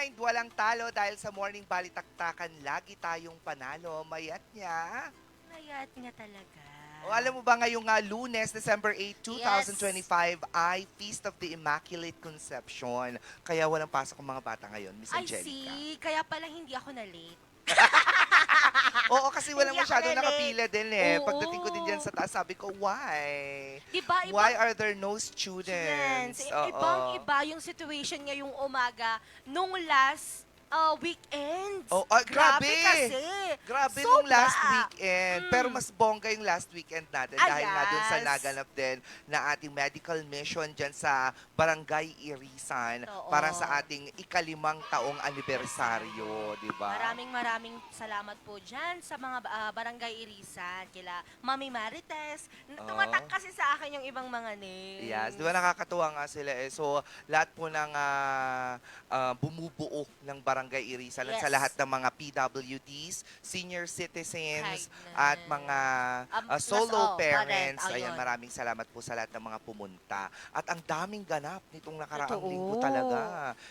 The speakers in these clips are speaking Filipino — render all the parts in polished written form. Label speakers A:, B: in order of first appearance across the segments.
A: mind, walang talo dahil sa morning balitaktakan, lagi tayong panalo. Mayat niya.
B: Mayat nga talaga.
A: O alam mo ba ngayong Lunes, December 8,
B: Yes.
A: 2025 ay Feast of the Immaculate Conception. Kaya walang pasok ang mga bata ngayon, Miss
B: I
A: Angelica.
B: see. Kaya pala hindi ako na-late.
A: Oo, kasi walang
B: Hindi ako
A: masyado
B: na-late.
A: nakapila din eh. Pagdating ko din dyan
B: Oo.
A: sa taas, sabi ko, why?
B: Di ba,
A: Why
B: ibang
A: are there no
B: students,
A: students? Oo.
B: ibang-iba yung situation ngayong umaga nung last weekends.
A: Oh,
B: Grabe
A: grabe!
B: kasi.
A: Grabe nung
B: Sobra.
A: last weekend. Pero
B: Mm.
A: mas bongga yung last weekend natin dahil nga dun sa
B: Ayas.
A: naganap din na ating medical mission dyan sa Barangay Irisan para sa
B: Totoo.
A: ating ikalimang taong anibersaryo, di ba?
B: Maraming salamat po dyan sa mga barangay Irisan, kila Mami Marites. Tumatak
A: Oo.
B: kasi sa akin yung ibang mga
A: Yes, di ba
B: names.
A: nakakatuwa nga sila eh. So, lahat po ng bumubuo ng Barangay Irisan at sa lahat
B: Yes.
A: ng mga PWDs, senior citizens, at mga
B: Kainan.
A: solo
B: Parent,
A: parents, ayan,
B: ayun.
A: maraming salamat po sa lahat ng mga pumunta. At ang daming ganap nitong nakaraang linggo
B: Totoo.
A: talaga.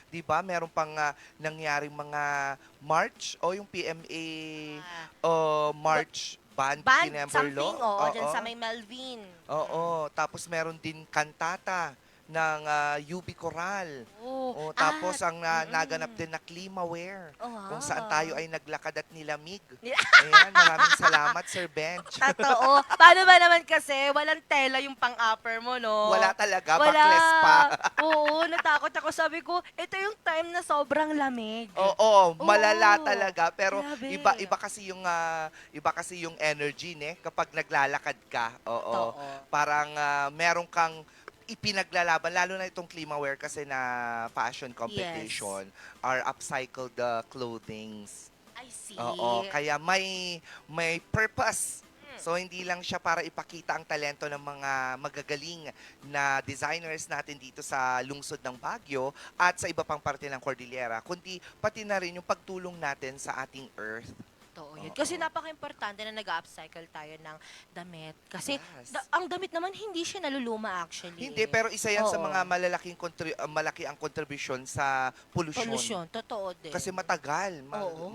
A: Di ba? Meron pang nangyaring mga march o yung PMA
B: Ah, ba-
A: March Band
B: band
A: Kinemberlo.
B: something, oo, dyan
A: Oo.
B: sa may Melvin.
A: Oo, tapos meron din kantata ng UB Coral.
B: Oh,
A: O tapos
B: at,
A: ang naganap
B: mm.
A: din na Climaware,
B: Oh,
A: kung saan tayo
B: wow.
A: ay naglakad at nilamig. Ayan, maraming salamat, Sir Bench.
B: Totoo. Paano ba naman kasi, walang tela yung pang-upper mo,
A: Wala
B: no?
A: talaga,
B: Wala.
A: backless pa.
B: Oo, natakot ako. Sabi ko, ito yung time na sobrang lamig.
A: Oo, malala
B: Oo.
A: talaga pero
B: Grabe.
A: iba kasi yung energy kapag naglalakad ka. Oo.
B: Totoo.
A: Parang meron kang ipinaglalaban lalo na itong Climaware kasi na fashion
B: Yes.
A: competition are upcycled clothings.
B: I
A: Oo,
B: see.
A: kaya may purpose.
B: Mm.
A: So hindi lang siya para ipakita ang talento ng mga magagaling na designers natin dito sa lungsod ng Baguio at sa iba pang parte ng Cordillera, kundi pati na rin yung pagtulong natin sa ating earth.
B: Totoo yun. Kasi
A: Oo.
B: napaka-importante na nag-upcycle tayo ng damit. Kasi
A: Yes.
B: ang damit naman hindi siya naluluma
A: Hindi,
B: actually.
A: pero isa yan sa mga
B: Oo.
A: malaki ang kontribusyon sa polusyon.
B: Polusyon, totoo din.
A: Kasi matagal,
B: Oo.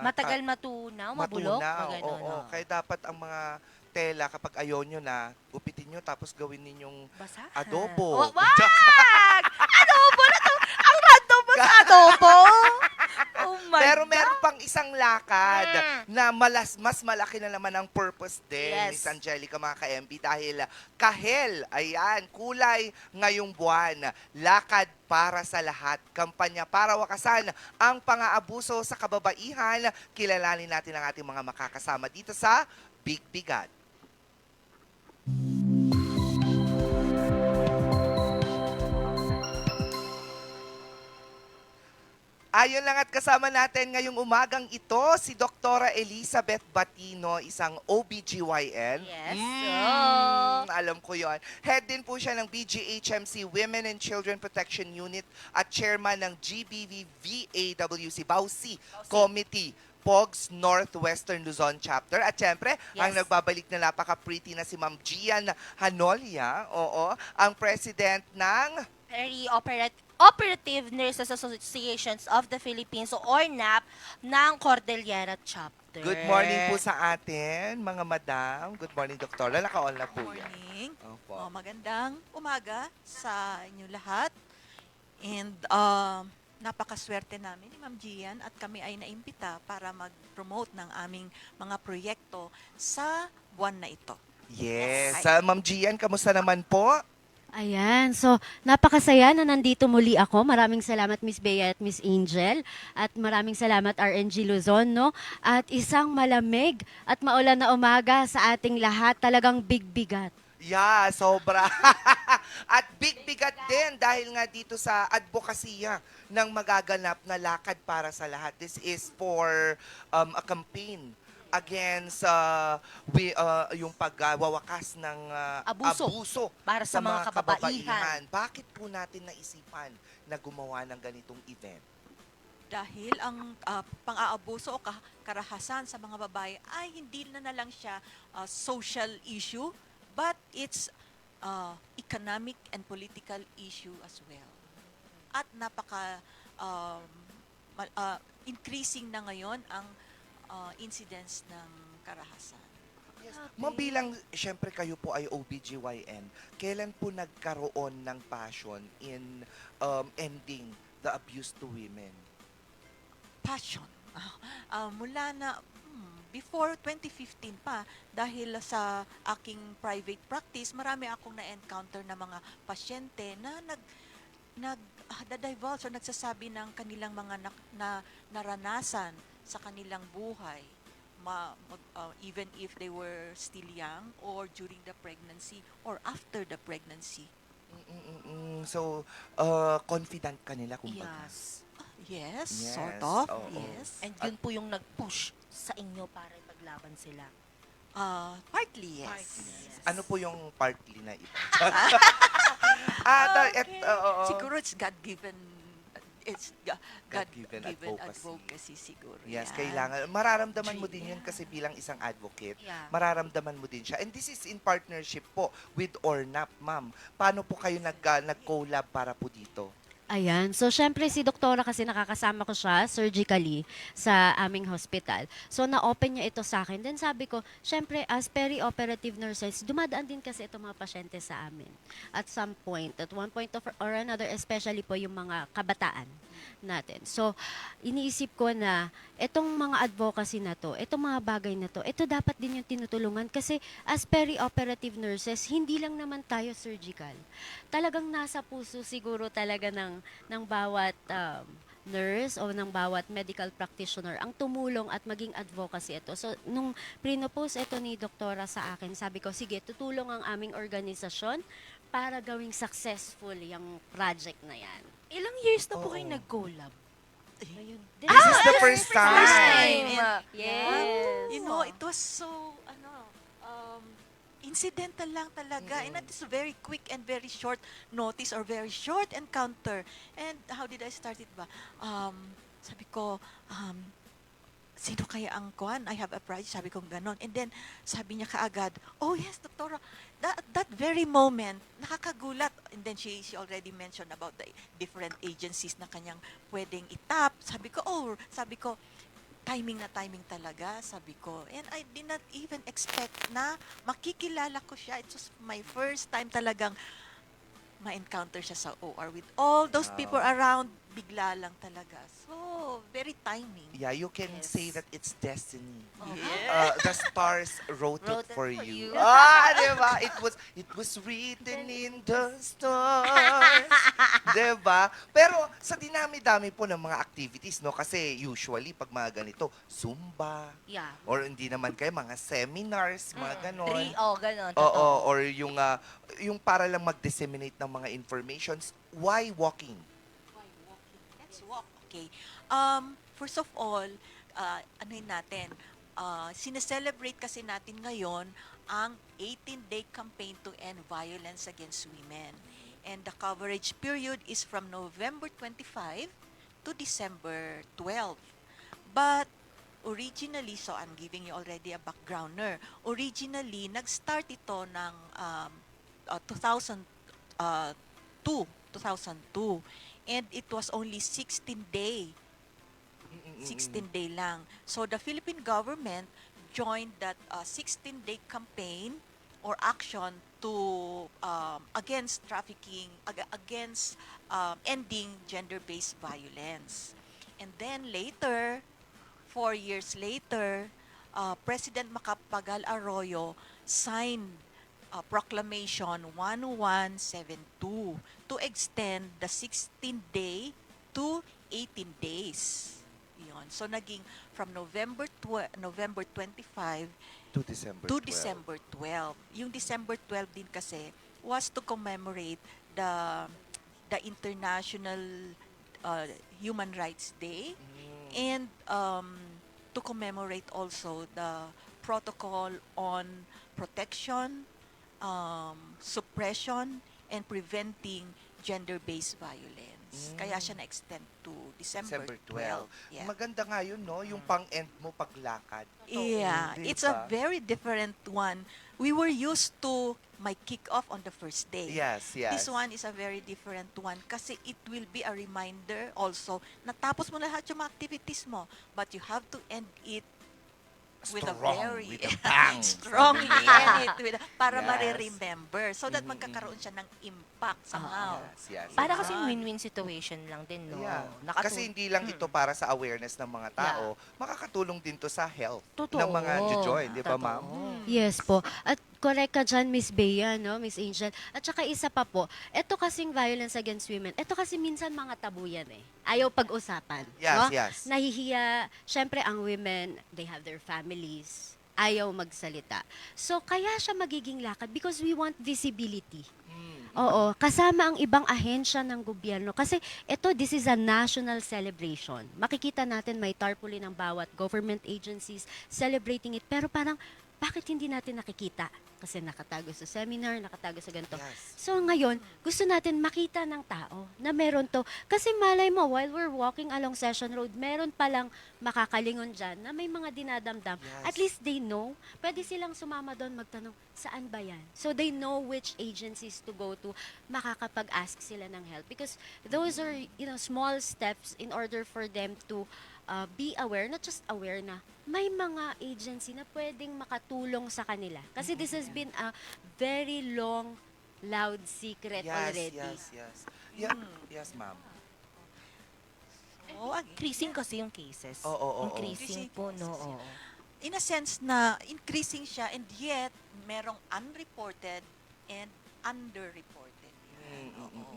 B: Matagal matunaw, mabulok,
A: matunaw,
B: maganon.
A: oo.
B: Oh.
A: Kaya dapat ang mga tela kapag ayaw nyo na, gupitin nyo tapos gawin ninyong
B: Basahan.
A: adobo.
B: Wag! Adobo na to! Ang random mo sa adobo! Oh my
A: Pero
B: God!
A: meron pang isang lakad
B: Mm.
A: na mas malaki na naman ang purpose din, Miss
B: Yes.
A: Angelica, mga ka-MB, dahil kahel, ayan, kulay ngayong buwan, lakad para sa lahat, kampanya para wakasan ang pang-aabuso sa kababaihan. Kilalanin natin ang ating mga makakasama dito sa Big Bigat. Ayon lang at kasama natin ngayong umagang ito si Doktora Elizabeth Batino, isang OBGYN.
B: Yes. Oh.
A: Alam ko yon. Head din po siya ng BGHMC Women and Children Protection Unit at chairman ng GBV VAWC BAUC Committee. POGS Northwestern Luzon Chapter. At syempre, ang
B: Yes.
A: nagbabalik na napaka-pretty na si Ma'am Gian Hanolia, oo, ang president ng
B: Operative Nurses Associations of the Philippines o ORNAP ng Cordillera Chapter.
A: Good morning po sa atin, mga madam. Good morning, doktora. Naka-on na po
C: Good
A: yan.
C: morning.
A: Opo.
C: Magandang umaga sa inyo lahat. And napakaswerte namin ni Ma'am Gian at kami ay naimbita para mag-promote ng aming mga proyekto sa buwan na ito.
A: Yes.
C: Ay.
A: Ma'am Gian, kamusta naman po?
D: Ayan, so napakasaya na nandito muli ako. Maraming salamat Miss Bea at Miss Angel at maraming salamat RNG Luzon, no? At isang malamig at maulan na umaga sa ating lahat, talagang big bigat.
A: Yeah, sobra. At big bigat din dahil nga dito sa advokasya ng magaganap na lakad para sa lahat. This is for a campaign against yung pagwawakas ng
B: Abuso para sa mga kababaihan.
A: Bakit po natin naisipan na gumawa ng ganitong event?
C: Dahil ang pang-aabuso o karahasan sa mga babae ay hindi na lang siya social issue, but it's economic and political issue as well. At napaka increasing na ngayon ang incidence ng karahasan.
A: Yes. Ma'am, bilang, syempre kayo po ay OBGYN, kailan po nagkaroon ng passion in ending the abuse to women?
C: Passion. Mula na before 2015 pa, dahil sa aking private practice, marami akong na-encounter na mga pasyente na nag-divulge o nagsasabi ng kanilang mga naranasan sa kanilang buhay, even if they were still young or during the pregnancy or after the pregnancy.
A: So, confident ka nila kumbaga.
B: Yes.
C: Yes,
A: Yes,
C: sort of.
A: oo.
C: Yes.
B: And yun po yung nag-push sa inyo para ipaglaban sila.
C: Partly, yes.
B: Partly, yes.
A: Ano po yung partly na ito?
C: Okay.
A: oo.
C: Siguro it's God-given, it's
A: God-given
C: God-given
A: advocacy.
C: advocacy siguro.
A: Yes,
C: yan.
A: kailangan. Mararamdaman mo din yun kasi bilang isang advocate.
B: Yeah.
A: Mararamdaman mo din siya. And this is in partnership po with Ornap, ma'am. Paano po kayo nag-collab para po dito?
D: Ayan. So, syempre, si doktora kasi nakakasama ko siya surgically sa aming hospital. So, na-open niya ito sa akin. Then sabi ko, syempre, as peri-operative nurses, dumadaan din kasi itong mga pasyente sa amin. At some point, at one point or another, especially po yung mga kabataan natin. So, iniisip ko na itong mga advocacy na to, itong mga bagay na to, ito dapat din yung tinutulungan kasi as peri-operative nurses, hindi lang naman tayo surgical. Talagang nasa puso siguro talaga ng bawat nurse o ng bawat medical practitioner ang tumulong at maging advocacy ito. So, nung pinopose ito ni doktora sa akin, sabi ko, sige, tutulong ang aming organisasyon para gawing successful yung project na yan.
B: Ilang years na po
A: Oo.
B: kayo nag-collab?
D: Ayun.
A: This is the first time.
D: Yes.
C: You know, it was so, incidental lang talaga. And it is a very quick and very short notice or very short encounter. And how did I start it ba? Sabi ko, sino kaya ang kuhan? I have a project. Sabi ko ganon. And then, sabi niya kaagad, oh yes, doktora, that very moment, nakakagulat. And then she already mentioned about the different agencies na kanyang pwedeng itap. Sabi ko, timing na timing talaga, sabi ko. And I did not even expect na makikilala ko siya. It was my first time talagang ma-encounter siya sa OR with all those people around. Bigla lang talaga. So, very timing.
A: Yeah, you can
B: Yes.
A: say that it's destiny.
C: Yeah.
A: The stars wrote it
B: Wrote it
A: for
B: for
A: you.
B: you.
A: Diba? It was written in the stars. Diba? Pero sa dinami-dami po ng mga activities, no? Kasi usually, pag mga ganito, Zumba,
B: Yeah.
A: or hindi naman kayo, mga seminars, mga ganon.
B: Ganon.
A: Oo,
B: totoo.
A: or yung para lang mag-disseminate ng mga informations. Why walking?
C: Let's walk. Okay. First of all, anuhin natin, sineselebrate kasi natin ngayon ang 18-day campaign to end violence against women. And the coverage period is from November 25 to December 12. But originally, so I'm giving you already a backgrounder, originally, nag-start ito ng 2002. And it was only 16-day. 16-day lang. So the Philippine government joined that 16-day campaign or action to against trafficking, against ending gender-based violence. And then later, 4 years later, President Macapagal Arroyo signed Proclamation 1172 to extend the 16-day to 18 days. Yun. So naging from November 25
A: To December
C: to
A: 12.
C: December 12. Yung December 12 din kasi was to commemorate the International Human Rights Day and to commemorate also the protocol on protection, suppression, and preventing gender-based violence. Kaya siya na-extend to December 12. Yeah.
A: Maganda nga yun, no? Yung pang-end mo paglakad.
C: Yeah,
A: Di
C: it's a
A: ba?
C: very different one we were used to my kick-off on the first day.
A: Yes, yes.
C: This one is a very different one kasi it will be a reminder also natapos mo na lahat yung mga activities mo, but you have to end it with a
A: Strong,
C: very
A: with a bang.
C: strongly
A: Sabi nila.
C: end it para
A: Yes.
C: mare-remember so that
A: Mhm,
C: magkakaroon siya ng impact somehow.
A: Yes, yes.
B: Para kasi
C: Yan.
B: win-win situation lang din, no?
A: Yeah.
B: Nakatu-
A: Kasi hindi lang ito para sa awareness ng mga tao, makakatulong din to sa health
B: Totoo.
A: ng mga join, di ba,
B: Totoo.
A: ma'am?
D: Yes po. At correct ka dyan, Miss Bea, no, Miss Angel. At saka isa pa po, ito kasing violence against women, ito kasi minsan mga tabu yan eh. Ayaw pag-usapan.
A: Yes,
D: no?
A: yes.
D: Nahihiya, syempre ang women, they have their families. Ayaw magsalita. So, kaya siya magiging lakad because we want visibility. Oo, kasama ang ibang ahensya ng gobyerno. Kasi this is a national celebration. Makikita natin may tarpaulin ng bawat government agencies celebrating it. Pero parang, bakit hindi natin nakikita? Kasi nakatago sa seminar, nakatago sa ganito.
A: Yes.
D: So ngayon, gusto natin makita ng tao na meron to. Kasi malay mo, while we're walking along Session Road, meron palang makakalingon dyan na may mga dinadamdam.
A: Yes.
D: At least they know. Pwede silang sumama doon magtanong, saan ba yan? So they know which agencies to go to. Makakapag-ask sila ng help. Because those are, small steps in order for them to be aware, not just aware na may mga agency na pwedeng makatulong sa kanila. Kasi this has been a very long, loud secret
A: Yes,
D: already.
A: yes, yes. Yeah, yes, ma'am.
C: Oo,
B: Increasing kasi yung cases.
A: Oo, oo, oo.
B: Increasing po, no? Oo.
C: in a sense na increasing siya and yet merong unreported and underreported. Oo.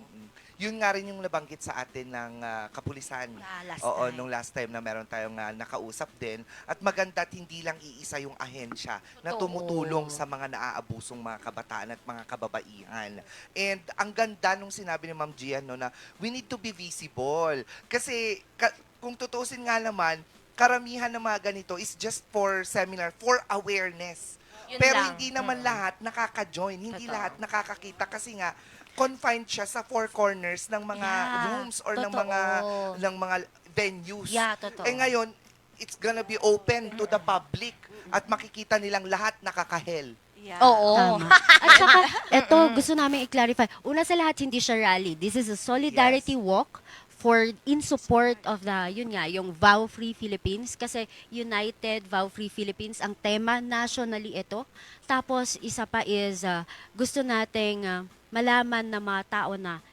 A: Yun nga rin yung nabanggit sa atin ng kapulisan.
B: Last
A: Oo,
B: time.
A: nung last time na meron tayong nakausap din. At maganda at hindi lang iisa yung ahensya na
B: Totoo.
A: tumutulong sa mga naaabusong mga kabataan at mga kababaihan. And ang ganda nung sinabi ni Ma'am Gian, no, na we need to be visible. Kasi kung tutuusin nga naman, karamihan ng mga ganito is just for seminar, for awareness.
B: Yun
A: Pero
B: lang.
A: hindi naman lahat nakaka-join, hindi
B: Totoo.
A: lahat nakakakita kasi nga confined siya sa four corners ng mga
B: Yeah,
A: rooms or ng
B: totoo.
A: mga venues.
B: Yeah, totoo.
A: Eh ngayon, it's gonna be open to the public at makikita nilang lahat nakakahel.
C: Yeah.
B: Oo.
D: Tama. At saka, ito, gusto namin i-clarify. Una sa lahat, hindi siya rally. This is a solidarity walk in support of yung Vow Free Philippines. Kasi United Vow Free Philippines, ang tema, nationally ito. Tapos, isa pa is, gusto nating malaman ng mga tao na,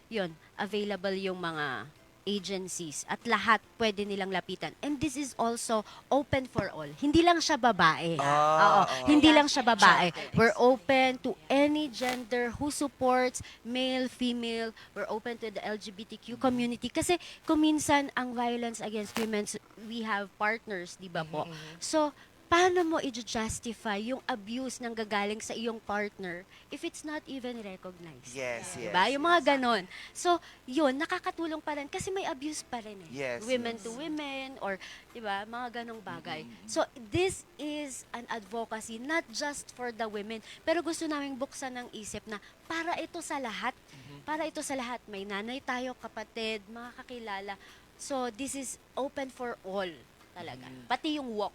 D: available yung mga agencies at lahat pwede nilang lapitan. And this is also open for all. Hindi lang siya babae. Oo, hindi lang siya babae. We're open to any gender who supports male, female. We're open to the LGBTQ community. Kasi kung minsan ang violence against women, we have partners, di ba po? So, paano mo i-justify yung abuse ng gagaling sa iyong partner if it's not even recognized?
A: Yes, yes.
D: Diba? Yung mga ganon. So, yun, nakakatulong pa rin kasi may abuse pa rin eh.
A: Yes,
D: Women
A: yes.
D: to women or, diba, mga ganong bagay. So, this is an advocacy not just for the women, pero gusto namin buksan ng isip na para ito sa lahat. Para ito sa lahat. May nanay tayo, kapatid, mga kakilala. So, this is open for all talaga. Pati yung walk.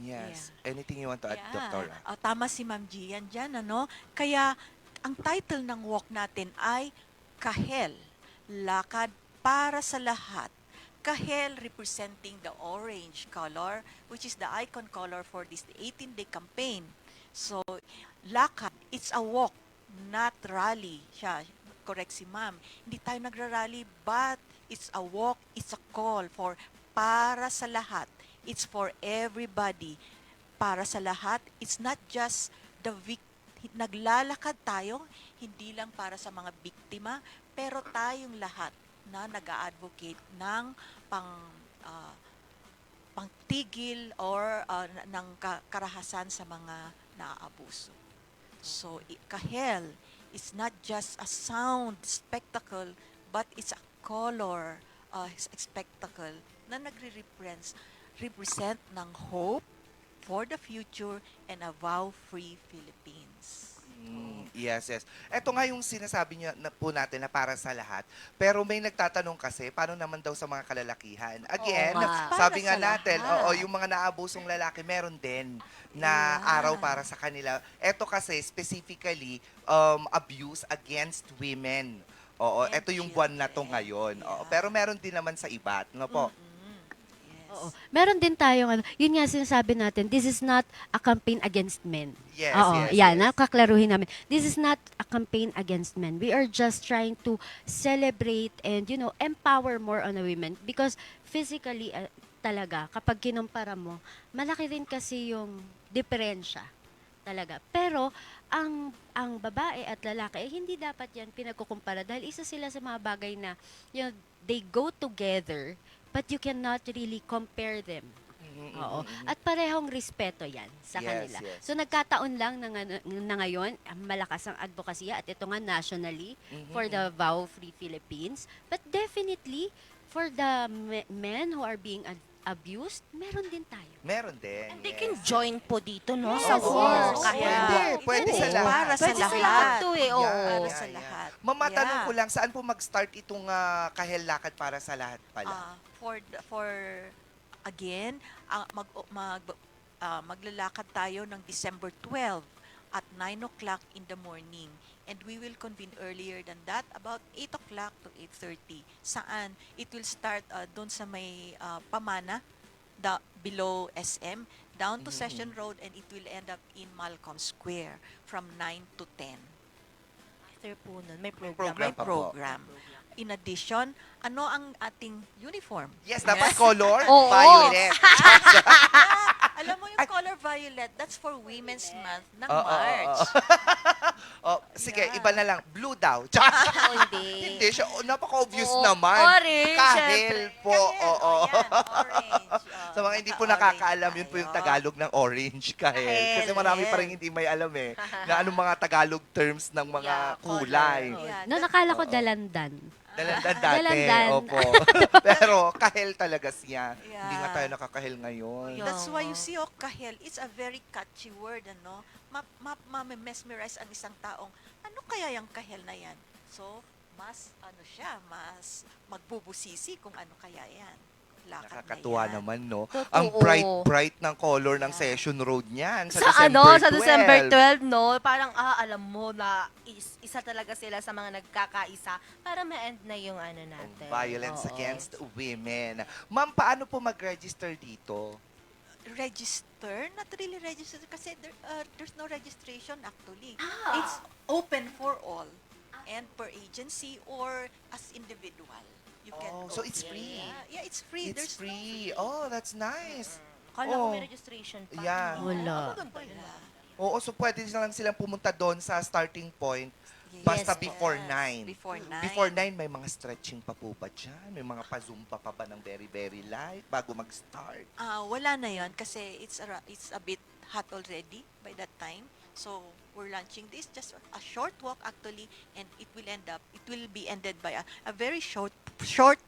A: Yes. Anything you want to add, Dr.?
C: Tama si Ma'am Gian dyan, ano? Kaya, ang title ng walk natin ay Kahel, Lakad para sa Lahat. Kahel representing the orange color, which is the icon color for this 18-day campaign. So, lakad, it's a walk, not rally. Siya, correct si Ma'am. Hindi tayo nagra-rally, but it's a walk, it's a call for para sa lahat. It's for everybody. Para sa lahat, it's not just the naglalakad tayo, hindi lang para sa mga biktima, pero tayong lahat na nag-a-advocate ng pangtigil or ng karahasan sa mga naaabuso. So, Kahel is not just a sound spectacle, but it's a color spectacle na nagre-represent ng hope for the future and a vow-free Philippines.
A: Yes, yes. Ito nga yung sinasabi niya na po natin na para sa lahat. Pero may nagtatanong kasi, paano naman daw sa mga kalalakihan? Again,
B: nga.
A: sabi
C: Para
A: nga
C: sa
A: natin,
C: lahat.
A: oo, yung mga naabusong lalaki, meron din na
C: Yeah.
A: araw para sa kanila. Ito kasi, specifically, abuse against women. Oo,
C: And
A: ito yung buwan na to
C: children.
A: ngayon. Oo,
C: Yeah.
A: pero meron din naman sa iba. No po?
C: Yes.
D: Oo. Meron din tayong ano, yun nga sinasabi natin, this is not a campaign against men.
A: Yes,
D: Oo,
A: yes,
D: yan,
A: yes.
D: nakaklaruhin namin. This is not a campaign against men. We are just trying to celebrate and, empower more on the women because physically talaga, kapag kinumpara mo, malaki rin kasi yung diferensya talaga. Pero, ang babae at lalaki, hindi dapat yan pinagkukumpara dahil isa sila sa mga bagay na, they go together, but you cannot really compare them. Oo. At parehong respeto yan sa
A: Yes,
D: kanila.
A: yes.
D: So nagkataon lang na ngayon, malakas ang advokasya at ito nga nationally for the Vow Free Philippines. But definitely, for the men who are being abused, meron din tayo.
A: Meron din.
B: And they
A: yes.
B: can join po dito, no?
D: Yes,
B: Sa
A: Oo.
B: war.
D: yes.
B: Kahit
C: Yeah.
A: Pwede
C: Oo.
A: sa lahat.
C: Para sa
B: Pwede sa
C: lahat.
B: lahat to eh, oo.
C: Para
A: Yeah,
C: sa
A: yeah.
C: lahat.
A: Mamatanong
C: Yeah.
A: ko lang, saan po mag-start itong kahel lakad para sa lahat pala?
C: For again, maglalakad tayo ng December 12 at 9 o'clock in the morning. And we will convene earlier than that, about 8 o'clock to 8:30. Saan? It will start doon sa may Pamana, below SM, down to Session Road, and it will end up in Malcolm Square from 9 to 10.
B: After po nun, may program.
A: program
C: May
A: pa po.
C: program. In addition, ano ang ating uniform?
A: Yes, dapat color,
B: Oo.
A: violet.
C: Alam mo yung color violet, that's for Women's Month ng
A: Oo, oo,
C: March.
A: Oh, sige,
C: Yeah.
A: iba na lang. Blue daw.
B: Oh, hindi.
A: Hindi siya. Napaka-obvious
B: Oo,
A: naman.
B: orange,
A: Kahel po.
C: Kahel,
A: Oo.
C: yan, orange.
A: Sa mga hindi po
C: naka-orange
A: nakakaalam, yun po yung
C: tayo.
A: Tagalog ng orange. Kahel.
B: Kahel,
A: Kasi marami pa rin
C: yes.
A: hindi may alam eh. Na anong mga Tagalog terms ng mga
B: Yeah, color.
A: kulay.
C: Yeah,
D: No, nakala ko
A: Oo.
D: dalandan.
A: Dalandan dati.
D: Dalandan.
A: Opo. Pero kahel talaga siya.
C: Yeah.
A: Hindi nga tayo nakakahel ngayon.
B: Yeah.
C: That's why you see, kahel, it's a very catchy word, ano? Ma-mesmerize ang isang taong, ano kaya yung kahel na yan? So, mas mas magbubusisi kung ano kaya yan. Lakad
A: Nakakatuwa
C: na yan.
A: naman, no?
B: Totoo.
A: Ang bright ng color ng
C: Yeah.
A: Session Road niyan sa,
B: Sa
A: December 12.
B: sa December 12, no? Parang, alam mo na isa talaga sila sa mga nagkakaisa para ma-end na yung ano
A: Ang
B: natin.
A: violence
B: Oo.
A: against women. Ma'am, paano po mag-register dito?
C: Register? Not really register kasi there's no registration actually.
B: Ah.
C: It's open for all and per agency or as individual. You can
A: Oh,
C: go.
A: so it's free.
C: Yeah, it's free.
A: It's
C: There's no
A: free. Oh, that's nice.
B: Kala ko
A: Oh.
B: may registration pa.
A: Yeah.
D: Wala.
B: Maganda
C: Wala.
B: yan.
A: Oo, so pwede na lang silang pumunta doon sa starting point.
C: Yes,
A: Basta
C: yes.
A: before 9.
C: Before 9.
A: Before 9, may mga stretching pa po ba dyan? May mga pa-zumba pa ba ng very, very light bago mag-start?
C: Wala na yon kasi it's a bit hot already by that time. So we're launching this just a short walk actually, and it will be ended by a very short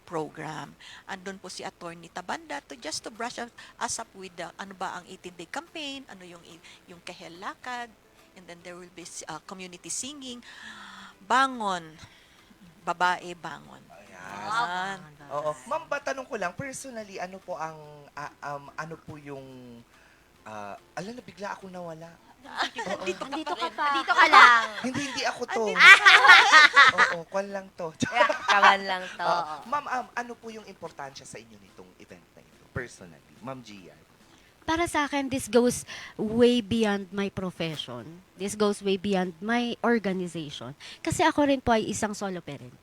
C: program. Andun po si Attorney Tabanda to brush us up with ano ba ang 18-day campaign, ano yung kahel lakad, and then there will be community singing. Bangon, babae bangon.
A: Ayan.
C: Yan.
A: Oo. Ma'am, tanong ko lang, personally, ano po ang, ano po yung, na bigla ako nawala.
B: Dito ka pa. Dito ka lang.
A: Hindi ako to. Oo, kwan lang to.
B: Kawan lang to.
A: Ma'am, ano po yung importansya sa inyo nitong event na ito, personally? Ma'am Gia.
D: Para sa akin, this goes way beyond my profession. This goes way beyond my organization. Kasi ako rin po ay isang solo parent.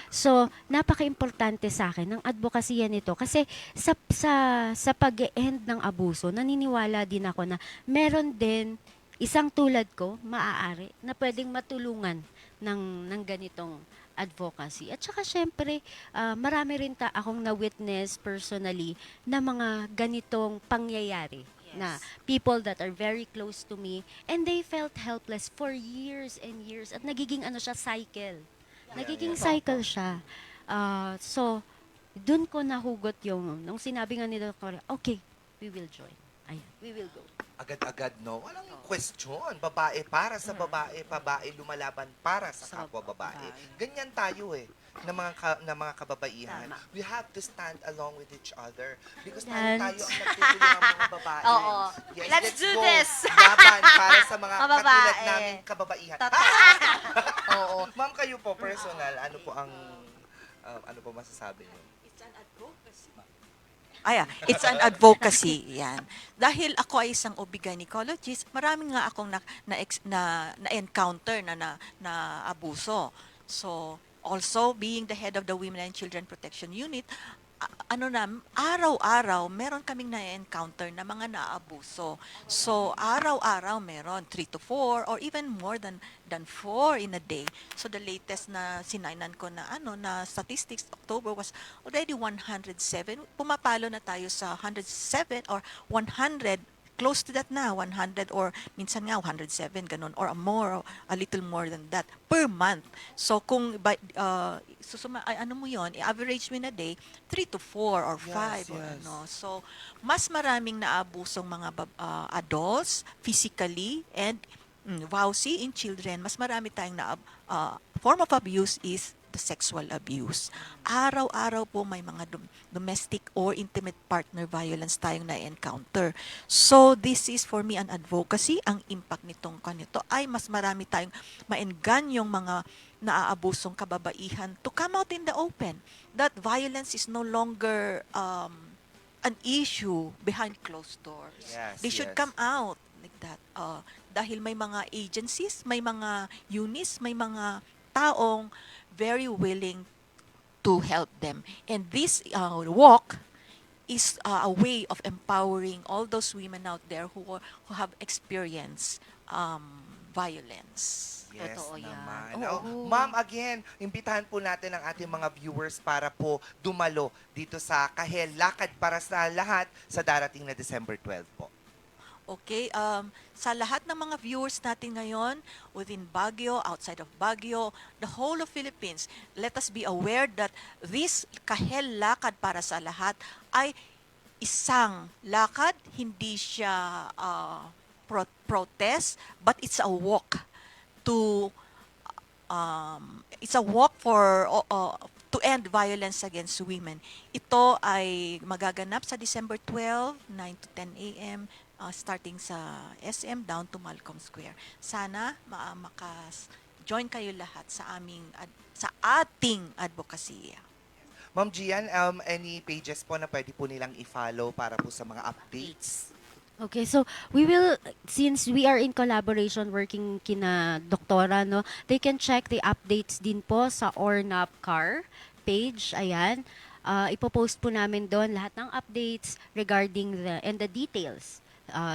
D: So, napaka-importante sa akin ng advokasya nito kasi sa pag-end ng abuso, naniniwala din ako na meron din isang tulad ko, maaari, na pwedeng matulungan ng ganitong advocacy. At saka syempre, marami rin akong na-witness personally na mga ganitong pangyayari na people that are very close to me and they felt helpless for years and years at nagiging cycle. Nagiging cycle siya. So, dun ko nahugot nung sinabi nga nila, okay, we will join. Ayan, we will go.
A: Agad-agad, no? Walang question. Babae para sa babae, babae lumalaban para sa
B: Sa
A: kapwa babae.
B: babae.
A: Ganyan tayo na mga kababaihan.
B: Tama.
A: We have to stand along with each other because
D: Dance.
A: tayo ang nagtutulungan mga babae.
B: Oo.
A: Yes,
B: Let's do
A: go.
B: this.
A: Laban para sa mga
B: Mga
A: katulad
B: babae.
A: namin kababaihan.
B: Oo.
A: Ma'am, kayo po, personal, ano po ang ano po masasabi niyo?
C: It's an advocacy. Yan. Dahil ako ay isang OB-gynecologist, marami nga akong na-encounter na abuso. So, also being the head of the Women and Children Protection Unit, araw-araw meron kaming na-encounter na mga naabuso. So, araw-araw meron 3 to 4 or even more than 4 in a day. So, the latest na sinainan ko na statistics October was already 107. Pumapalo na tayo sa 107 or 100, close to that na, 100 or minsan nga 107 ganun or more, a little more than that per month. So kung ano mo yon, i-average mo in a day 3 to 4 or 5 or
A: yes.
C: ano. So mas maraming naabusong mga adults physically and vowsy in children. Mas marami tayong form of abuse is the sexual abuse. Araw-araw po may mga domestic or intimate partner violence tayong na-encounter. So, this is for me an advocacy. Ang impact nitong kanito ay mas marami tayong maenganyong mga naaabusong kababaihan to come out in the open. That violence is no longer an issue behind closed doors.
A: Yes,
C: They should
A: yes.
C: come out like that. Dahil may mga agencies, may mga units, may mga taong very willing to help them. And this walk is a way of empowering all those women out there who have experienced violence.
A: Yes
B: Totoo yan.
A: naman.
B: Oo.
A: Ma'am, again, imbitahan po natin ang ating mga viewers para po dumalo dito sa Kahel Lakad para sa Lahat sa darating na December 12 po.
C: Okay, sa lahat ng mga viewers natin ngayon, within Baguio, outside of Baguio, the whole of Philippines, let us be aware that this Kahel Lakad para sa Lahat ay isang lakad, hindi siya protest, but it's a walk to for to end violence against women. Ito ay magaganap sa December 12, 9 to 10 a.m. Starting sa SM down to Malcolm Square. Sana maka-join kayo lahat sa ating advocacy.
A: Ma'am Gian, any pages po na pwede po nilang i-follow para po sa mga updates?
D: Okay, so we will, since we are in collaboration working kina doktora, no, they can check the updates din po sa Ornap Car page. Ayan, ipopost po namin doon lahat ng updates regarding the details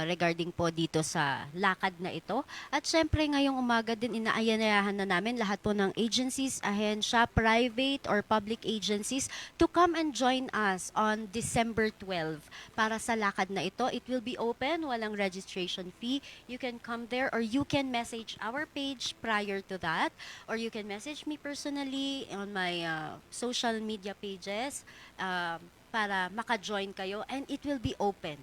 D: regarding po dito sa lakad na ito. At syempre ngayong umaga din inaayanayahan na namin lahat po ng agencies, ahensya, private or public agencies to come and join us on December 12 para sa lakad na ito. It will be open, walang registration fee. You can come there or you can message our page prior to that, or you can message me personally on my social media pages para maka-join kayo, and it will be open.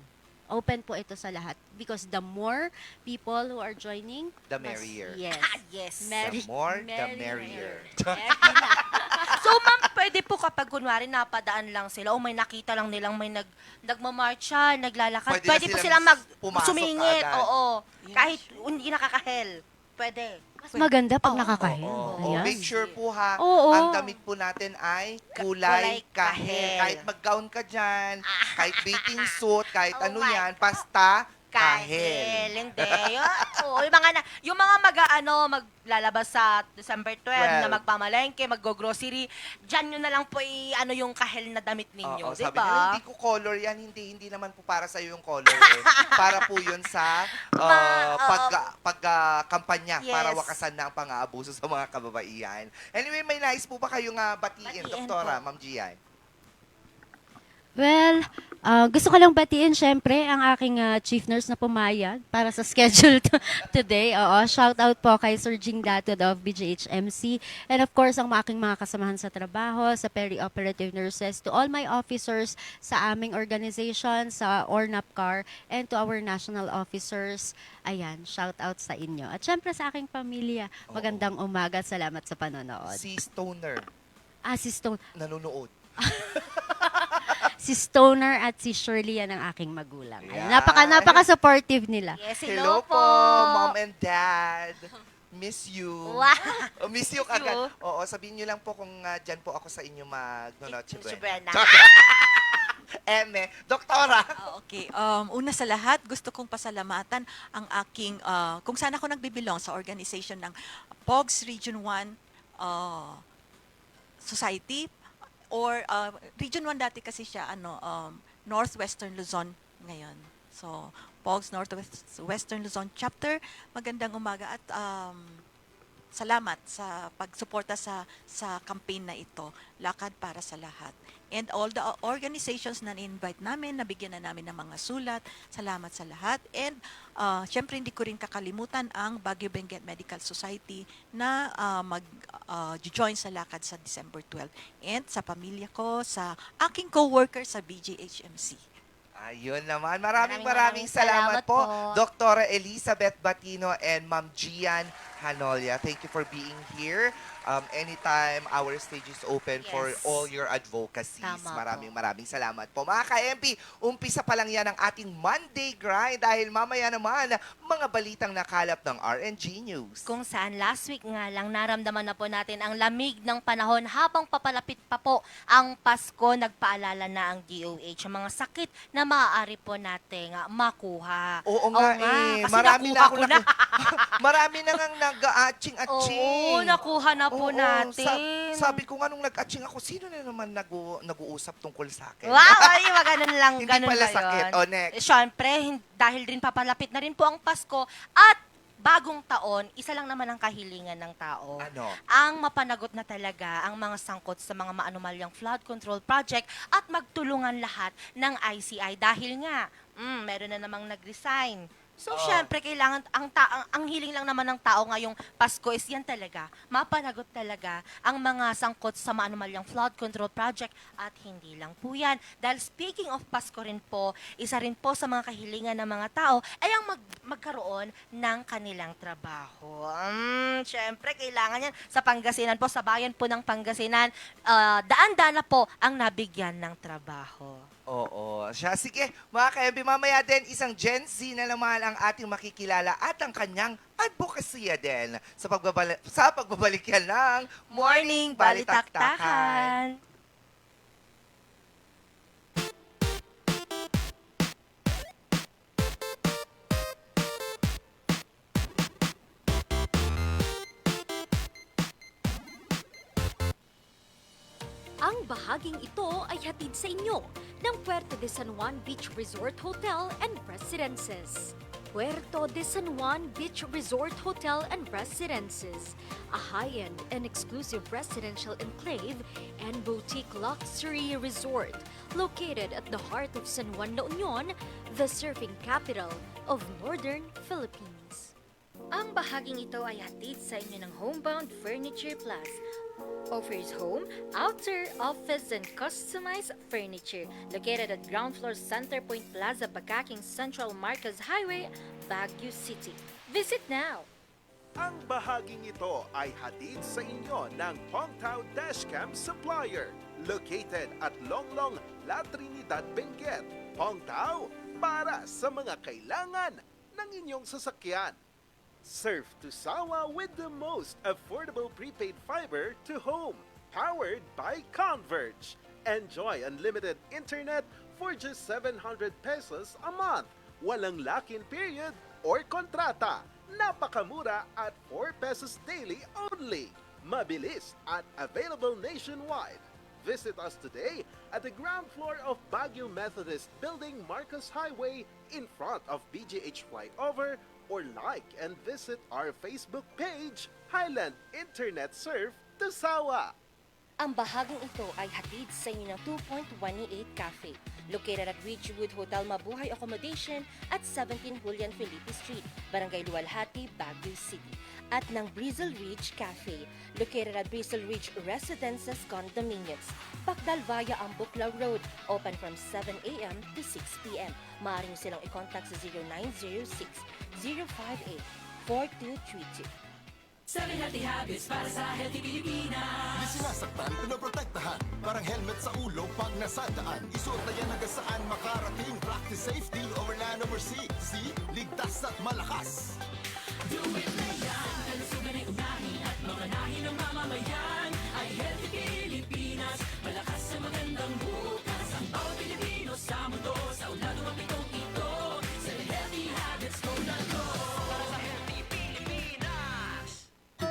D: Open po ito sa lahat because the more people who are joining,
A: The
D: mas-
A: merrier.
D: Yes.
B: Yes.
A: The more, the merrier.
B: So, ma'am, pwede po kapag kunwari napadaan lang sila o may nakita lang nilang may nagmamarcha, naglalakad,
A: Pwede na
B: pwede po
A: silang
B: silang
A: pumasok
B: sumingit.
A: kaagad.
B: Oo.
C: Yes.
B: Kahit hindi nakakahel. Pwede.
D: Mas maganda pag
B: Oo.
D: nakakahil.
A: Oo.
D: Ayan.
A: Make sure po ha,
D: Oo.
A: ang damit po natin ay kulay
B: kulay
A: kahel.
B: kahel.
A: Kahit mag-gown ka dyan, kahit bathing suit, kahit
B: Oh
A: ano
B: my
A: yan, basta kahel.
B: Kahel. Hindi. Oo, yung mga maglalabas sa December 12 na
A: 12.
B: magpamalengke, maggo-grocery, dyan nyo na lang po yung kahel na damit ninyo.
A: Oo,
B: Di
A: sabi
B: ba?
A: nila, hindi ko color yan. Hindi naman po para sa'yo yung color eh. Para po yun sa pagkampanya para
B: Yes.
A: wakasan na ang pang-aabuso sa mga kababaihan. Anyway, may nais po ba kayong batiin,
B: Batiin
A: Doktora,
B: po.
A: Ma'am Gian?
D: Well, gusto ko lang batiin syempre ang aking chief nurse na pumayag para sa schedule today. Oo, shout out po kay Sir Jing Datod of BGHMC, and of course ang aking mga kasamahan sa trabaho, sa peri-operative nurses, to all my officers sa aming organization, sa ORNAPCAR, and to our national officers. Ayan, shout out sa inyo. At syempre sa aking pamilya, magandang umaga at salamat sa panonood.
A: Si Stoner,
D: Si Stone,
A: nanonood.
D: si Stoner at si Shirley yan ang aking magulang. Ayan,
A: Yan.
D: napaka-supportive nila.
B: Yes,
A: Hello
B: hello,
A: po,
B: po.
A: Mom and Dad. Miss you.
B: Wow.
A: Miss you
B: Miss
A: kagad.
B: you.
A: Oo, sabihin nyo lang po kung dyan po ako sa inyo mag-noche
B: Noche
A: buena.
B: buena.
A: Eme, Doktora.
C: Okay. Una sa lahat, gusto kong pasalamatan ang aking, kung saan ako nagbibilong sa organization ng POGS Region 1 Society, or Region 1 dati kasi siya, Northwestern Luzon ngayon. So, POGS Northwestern Luzon Chapter, magandang umaga at salamat sa pagsuporta sa campaign na ito, Lakad para sa Lahat. And all the organizations na invite namin, nabigyan na namin ng mga sulat, salamat sa lahat. And syempre hindi ko rin kakalimutan ang Baguio Benguet Medical Society na mag-join sa Lakad sa December 12. And sa pamilya ko, sa aking co-worker sa BGHMC.
A: Ayun naman. Maraming
B: Maraming
A: salamat
B: salamat
A: po,
B: po.
A: Dr. Elizabeth Batino and Ma'am Gian Hanolia. Thank you for being here. Anytime our stage is open for
B: Yes.
A: all your advocacies.
B: Tama
A: Maraming salamat po. Mga ka-MP, umpisa pa lang yan ang ating Monday grind dahil mamaya naman mga balitang nakalap ng RNG News.
B: Kung saan last week nga lang naramdaman na po natin ang lamig ng panahon habang papalapit pa po ang Pasko, nagpaalala na ang DOH ang mga sakit na maaari po nating makuha.
A: Oo nga eh.
B: Kasi
A: Marami na
B: nakuha
A: ako
B: ko na.
A: marami na ngang nag-atching-atching.
B: Oo, nakuha na po
A: Oo,
B: natin.
A: sabi ko nga nung nag-atching ako, sino na naman nag-uusap tungkol sa akin?
B: Wow, ay, ganun lang.
A: Hindi
B: Ganun
A: pala
B: ba yun?
A: sakit. O, next.
B: Siyempre, dahil rin papalapit na rin po ang Pasko at bagong taon, isa lang naman ang kahilingan ng tao.
A: Ano?
B: Ang mapanagot na talaga ang mga sangkot sa mga maanumalyang flood control project at magtulungan lahat ng ICI dahil nga, meron na namang nag-resign. So,
A: Oo.
B: syempre, kailangan, ang hiling lang naman ng tao ngayong Pasko is yan talaga, mapanagot talaga ang mga sangkot sa maanumalyang flood control project at hindi lang po yan. Dahil speaking of Pasko rin po, isa rin po sa mga kahilingan ng mga tao ay ang magkaroon ng kanilang trabaho. Syempre, kailangan yan sa Pangasinan po, sa bayan po ng Pangasinan, daan-daan na po ang nabigyan ng trabaho.
A: Oo. Sige, mga ka-MB, mamaya din, isang Gen Z na naman ang ating makikilala at ang kanyang advokasya din sa pagbabalik yan ng
B: Morning Balitaktakan!
E: Ang bahaging ito ay hatid sa inyo ng Puerto de San Juan Beach Resort Hotel and Residences. Puerto de San Juan Beach Resort Hotel and Residences, a high-end and exclusive residential enclave and boutique luxury resort located at the heart of San Juan La Union, the surfing capital of Northern Philippines.
F: Ang bahaging ito ay hatid sa inyo ng Homebound Furniture Plus. Offers home, outer, office, and customized furniture. Located at ground floor Centerpoint Plaza, Bakaking Central Marcos Highway, Baguio City. Visit now!
G: Ang bahaging ito ay hatid sa inyo ng Pongtao Dashcam Supplier, located at Longlong, La Trinidad, Benguet. Pongtao, para sa mga kailangan ng inyong sasakyan. Surf to Sawa with the most affordable prepaid fiber to home, powered by Converge. Enjoy unlimited internet for just 700 pesos a month. Walang lock-in period or kontrata. Napakamura at 4 pesos daily only. Mabilis at available nationwide. Visit us today at the ground floor of Baguio Methodist Building, Marcos Highway, in front of BGH Flyover, or like and visit our Facebook page, Highland Internet Surf Tusawa.
B: Ang bahaging ito ay hatid sa inyo ng 2.28 Cafe, located at Ridgewood Hotel Mabuhay Accommodation at 17 Julian Felipe Street, Barangay Luwalhati, Baguio City. At ng Brizzle Ridge Cafe, located at Brizzle Ridge Residences Condominiums, Pacdal via Ambuclaw Road, open from 7 a.m. to 6 p.m. Maaari niyo silang i-contact sa 0906-058-4232.
H: Di sinasaktan, pinoprotektahan. Parang helmet sa ulo pag nasadaan. Isuot na yan hanggang saan makarating. Practice safety over land over sea. See? Ligtas at malakas.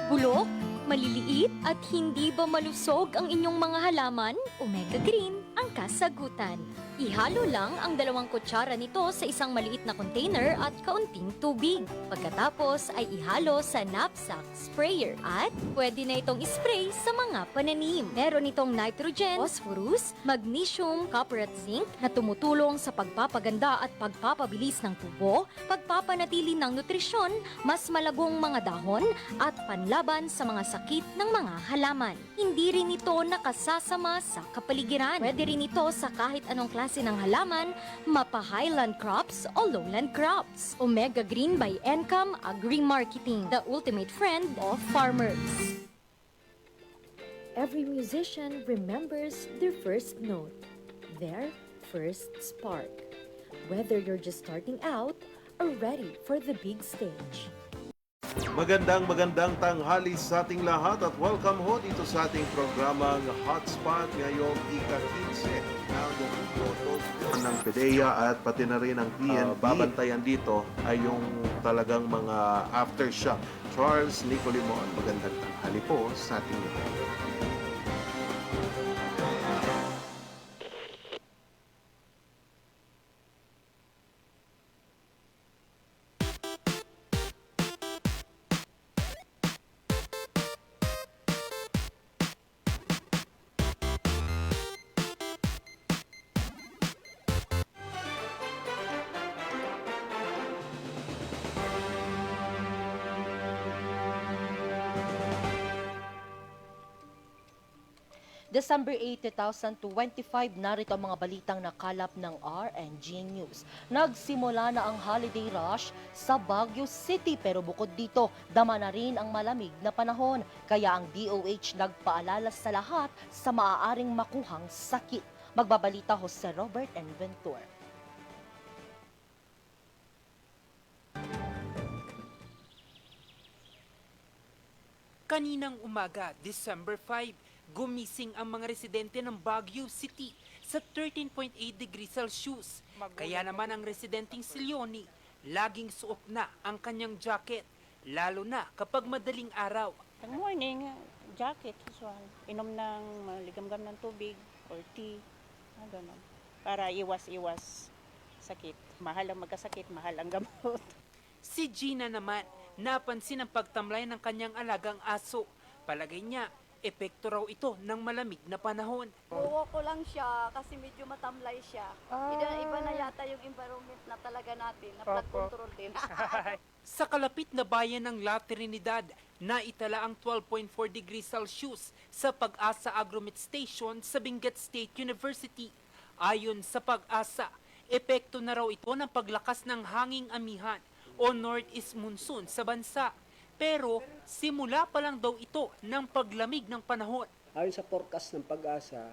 E: Bulok, maliliit at hindi ba malusog ang inyong mga halaman? Omega Green ang kasagutan. Ihalo lang ang 2 kutsara nito sa isang maliit na container at kaunting tubig. Pagkatapos ay ihalo sa knapsack sprayer at pwede na itong spray sa mga pananim. Meron itong nitrogen, phosphorus, magnesium, copper at zinc na tumutulong sa pagpapaganda at pagpapabilis ng tubo, pagpapanatili ng nutrisyon, mas malagong mga dahon at panlaban sa mga sakit ng mga halaman. Hindi rin ito nakasasama sa kapaligiran. Pwede rin ito sa kahit anong klase ng halaman, mapa-highland crops o lowland crops. Omega Green by Encam Agri-Marketing, the ultimate friend of farmers.
I: Every musician remembers their first note, their first spark. Whether you're just starting out or ready for the big stage.
J: Magandang tanghali sa ating lahat at welcome ho dito sa ating programang Hotspot ngayong ika-15 ng ng PDEA at pati na rin ang PNP. Babantayan dito ay yung talagang mga aftershock. Charles Nicolimon, magandang tanghali po sa ating lahat.
B: December 8, 2025, narito ang mga balitang nakalap ng RNG News. Nagsimula na ang holiday rush sa Baguio City pero bukod dito, dama na rin ang malamig na panahon. Kaya ang DOH nagpaalala sa lahat sa maaaring makuhang sakit. Magbabalita ho si Robert N. Ventura.
K: Kaninang umaga, December 5, gumising ang mga residente ng Baguio City sa 13.8 degrees Celsius. Kaya naman ang residenteng si Leonie, laging suot na ang kanyang jacket, lalo na kapag madaling araw.
L: Pag morning, jacket, usual. Inom ng ligamgam ng tubig or tea, gano'n. Para iwas-iwas sakit. Mahal ang magkasakit, mahal ang gamot.
K: Si Gina naman, napansin ang pagtamlay ng kanyang alagang aso. Palagay niya, epekto raw ito ng malamig na panahon.
M: Buwo ko lang siya kasi medyo matamlay siya. Iba na yata yung environment na talaga natin, na flood control din.
K: Sa kalapit na bayan ng La Trinidad, naitala ang 12.4 degrees Celsius sa Pag-asa Agromet Station sa Benguet State University. Ayon sa Pag-asa, epekto na raw ito ng paglakas ng hanging amihan o northeast monsoon sa bansa. Pero simula pa lang daw ito ng paglamig ng panahon.
N: Ayon sa forecast ng Pag-asa,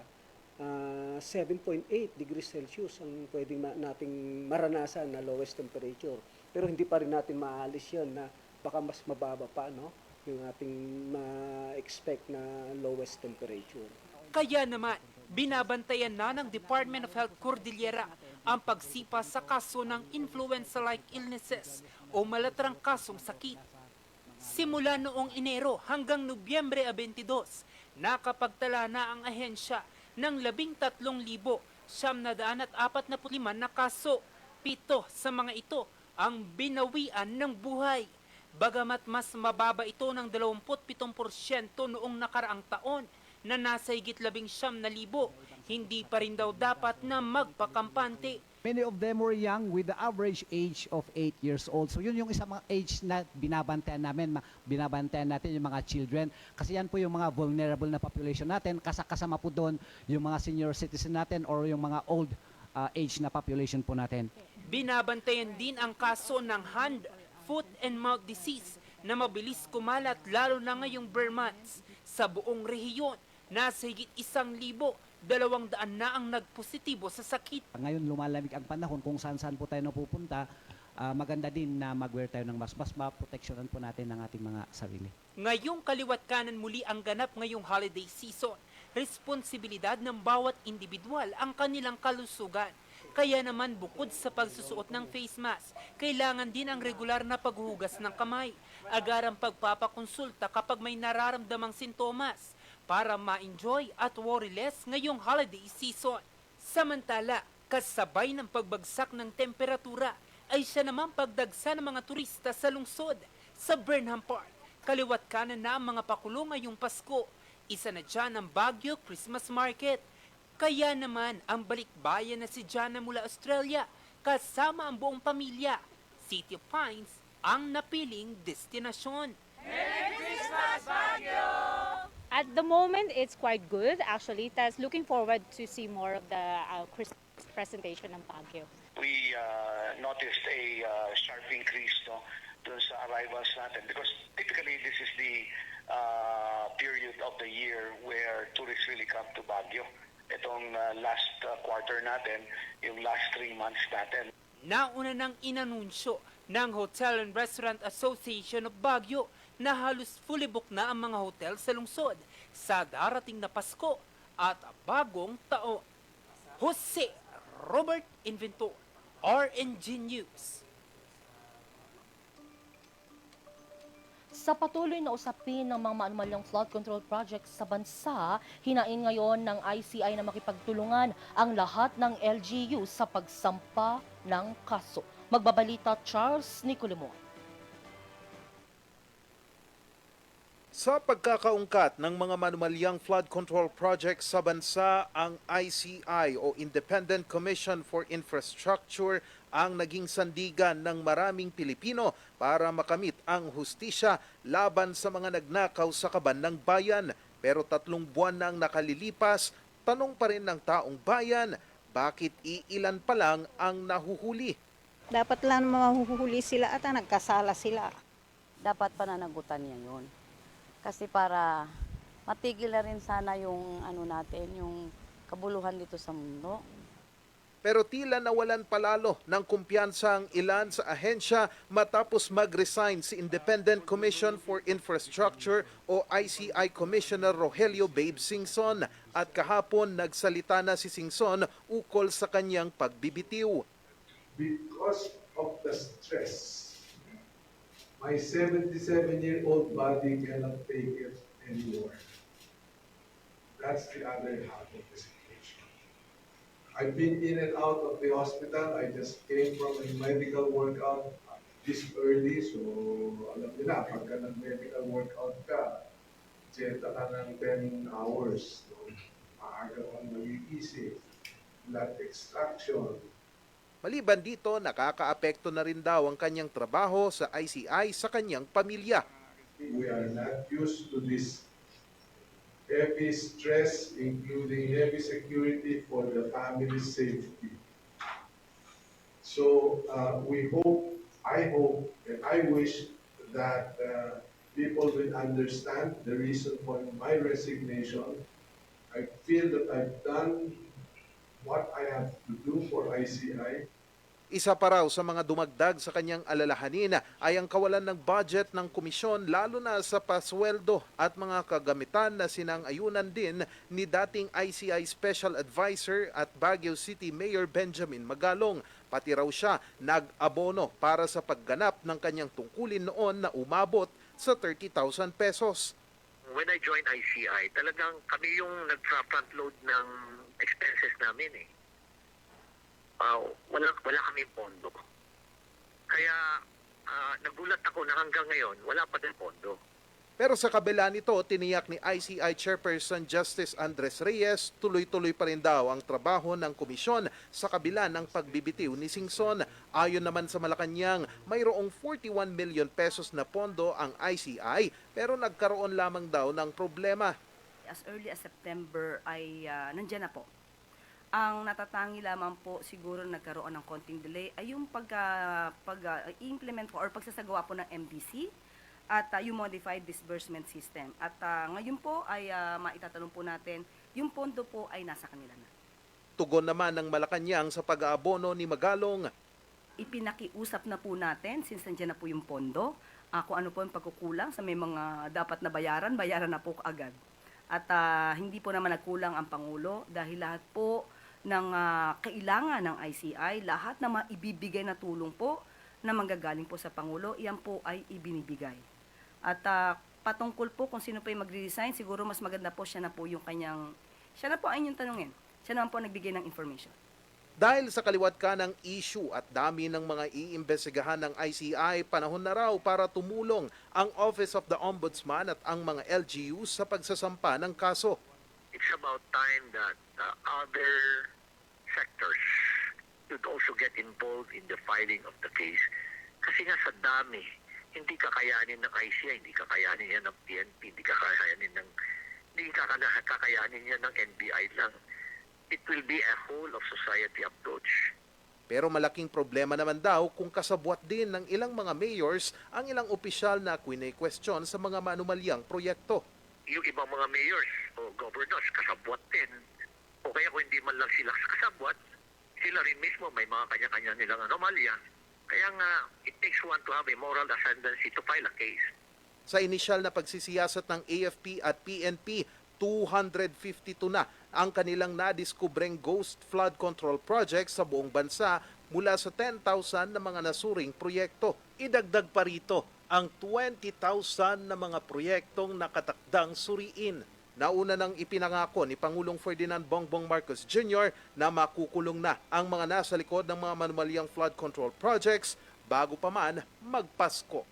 N: 7.8 degrees Celsius ang pwedeng nating maranasan na lowest temperature. Pero hindi pa rin natin maalis yun na baka mas mababa pa, no? Yung ating ma-expect na lowest temperature.
K: Kaya naman, binabantayan na ng Department of Health Cordillera ang pagsipa sa kaso ng influenza-like illnesses o malatrang kasong sakit. Simula noong Enero hanggang Nobyembre 22, nakapagtala na ang ahensya ng 13,945 na kaso. 7 sa mga ito ang binawian ng buhay. Bagamat mas mababa ito ng 27% noong nakaraang taon, na nasa higit 19,000. Hindi pa rin daw dapat na magpakampante.
O: Many of them were young with the average age of 8 years old. So yun yung isang mga age na binabantayan namin, binabantayan natin yung mga children. Kasi yan po yung mga vulnerable na population natin. Kasama po doon yung mga senior citizen natin or yung mga old age na population po natin.
K: Binabantayan din ang kaso ng hand, foot and mouth disease na mabilis kumalat lalo na ngayong bare months. Sa buong rehiyon, nasa higit 1,200 na ang nagpositibo sa sakit.
O: Ngayon lumalamig ang panahon, kung saan po tayo napupunta, maganda din na mag-wear tayo ng mask. Mas maproteksyonan po natin ang ating mga sarili.
K: Ngayong kaliwat kanan muli ang ganap ngayong holiday season. Responsibilidad ng bawat individual ang kanilang kalusugan. Kaya naman bukod sa pagsusuot ng face mask, kailangan din ang regular na paghuhugas ng kamay, agarang pagpapakonsulta kapag may nararamdamang sintomas para ma-enjoy at worry-less ngayong holiday season. Samantala, kasabay ng pagbagsak ng temperatura ay siya naman pagdagsa ng mga turista sa lungsod. Sa Burnham Park, kaliwat kanan na ang mga pakulo ngayong Pasko. Isa na dyan ang Baguio Christmas Market. Kaya naman ang balikbayan na si Jana mula Australia kasama ang buong pamilya. City of Pines ang napiling destinasyon.
P: Merry Christmas, Baguio!
L: At the moment, it's quite good. Actually, that's looking forward to see more of the Christmas presentation ng Baguio.
Q: We noticed a sharp increase dun sa arrivals natin because typically this is the period of the year where tourists really come to Baguio. Itong last quarter natin, yung last 3 months natin.
K: Nauna nang inanunsyo ng Hotel and Restaurant Association of Baguio na halos fully booked na ang mga hotel sa lungsod sa darating na Pasko at bagong taon. Jose Robert Inventor, RNG News.
B: Sa patuloy na usapin ng mga maanumalyang flood control projects sa bansa, hinain ngayon ng ICI na makipagtulungan ang lahat ng LGU sa pagsampa ng kaso. Magbabalita Charles Nicolimo.
J: Sa pagkakaungkat ng mga manumalyang flood control projects sa bansa, ang ICI o Independent Commission for Infrastructure ang naging sandigan ng maraming Pilipino para makamit ang hustisya laban sa mga nagnakaw sa kaban ng bayan. Pero 3 buwan na ang nakalilipas, tanong pa rin ng taong bayan, bakit iilan pa lang ang nahuhuli?
R: Dapat lang mahuhuli sila at nagkasala sila.
S: Dapat pananagutan niya yun. Kasi para matigil na rin sana yung yung kabuluhan dito sa mundo.
J: Pero tila nawalan palalo ng kumpiyansa ang ilan sa ahensya matapos mag-resign si Independent Commission for Infrastructure o ICI Commissioner Rogelio Babe Singson at kahapon nagsalita na si Singson ukol sa kanyang pagbibitiw.
T: Because of the stress, my 77-year-old body cannot take it anymore. That's the other half of the situation. I've been in and out of the hospital. I just came from a medical workout this early. So, alam niyo na, pagka nag-medical workout ka, jeta ka ng 10 hours. So, maaga kang mag-iisip. Blood extraction.
J: Maliban dito, nakakaapekto na rin daw ang kanyang trabaho sa ICI sa kanyang pamilya.
T: We are not used to this heavy stress, including heavy security for the family's safety. So I hope, and I wish that people will understand the reason for my resignation. I feel that I've done what I have to do for ICI.
J: Isa pa raw sa mga dumagdag sa kanyang alalahanin ay ang kawalan ng budget ng komisyon lalo na sa pasweldo at mga kagamitan na sinang-ayunan din ni dating ICI Special Advisor at Baguio City Mayor Benjamin Magalong. Pati raw siya nag-abono para sa pagganap ng kanyang tungkulin noon na umabot sa 30,000 pesos.
Q: When I joined ICI, talagang kami yung nag-front load ng expenses namin eh. Wala kami pondo. Kaya nagulat ako na hanggang ngayon, wala pa din pondo.
J: Pero sa kabila nito, tiniyak ni ICI Chairperson Justice Andres Reyes, tuloy-tuloy pa rin daw ang trabaho ng komisyon sa kabila ng pagbibitiw ni Singson. Ayon naman sa Malacanang, mayroong 41 million pesos na pondo ang ICI pero nagkaroon lamang daw ng problema.
U: As early as September ay nandyan na po. Ang natatangi lamang po siguro nagkaroon ng konting delay ay yung pag-implement po or pagsasagawa po ng MDC at yung modified disbursement system. At ngayon po ay maitatanong po natin, yung pondo po ay nasa kanila na.
J: Tugon naman ng Malacanang sa pag-aabono ni Magalong.
U: Ipinakiusap na po natin, since nandiyan na po yung pondo, kung ano po yung pagkukulang sa may mga dapat na bayaran na po agad. At hindi po naman nagkulang ang Pangulo dahil lahat po ng kailangan ng ICI, lahat na maibibigay na tulong po na manggagaling po sa Pangulo, iyan po ay ibinibigay. At patungkol po kung sino po yung magre-resign, siguro mas maganda po siya na po yung kanyang, siya na po ay yung tanungin. Siya naman po nagbigay ng information.
J: Dahil sa kaliwat ka ng issue at dami ng mga iimbestigahan ng ICI, panahon na raw para tumulong ang Office of the Ombudsman at ang mga LGUs sa pagsasampa ng kaso.
Q: It's about time that other sectors should also get involved in the filing of the case. Kasi nga sa dami, hindi kakayanin ng ICI, hindi kakayanin yan ng PNP, hindi kakayanin yan ng NBI lang. It will be a whole of society approach.
J: Pero malaking problema naman daw kung kasabwat din ng ilang mga mayors ang ilang opisyal na kwine-question sa mga manumalyang proyekto.
Q: Yung ibang mga mayors o governors kasabwat din. O kaya kung hindi man lang sila kasabwat, sila rin mismo may mga kanya-kanya nilang anomalya. Kaya nga, it takes one to have a moral ascendancy to file a case.
J: Sa inisyal na pagsisiyasat ng AFP at PNP, 252 na ang kanilang nadiskubreng ghost flood control projects sa buong bansa mula sa 10,000 na mga nasuring proyekto. Idagdag pa rito ang 20,000 na mga proyektong nakatakdang suriin. Nauna nang ipinangako ni Pangulong Ferdinand Bongbong Marcos Jr. na makukulong na ang mga nasa likod ng mga manumalyang flood control projects bago pa man magpasko.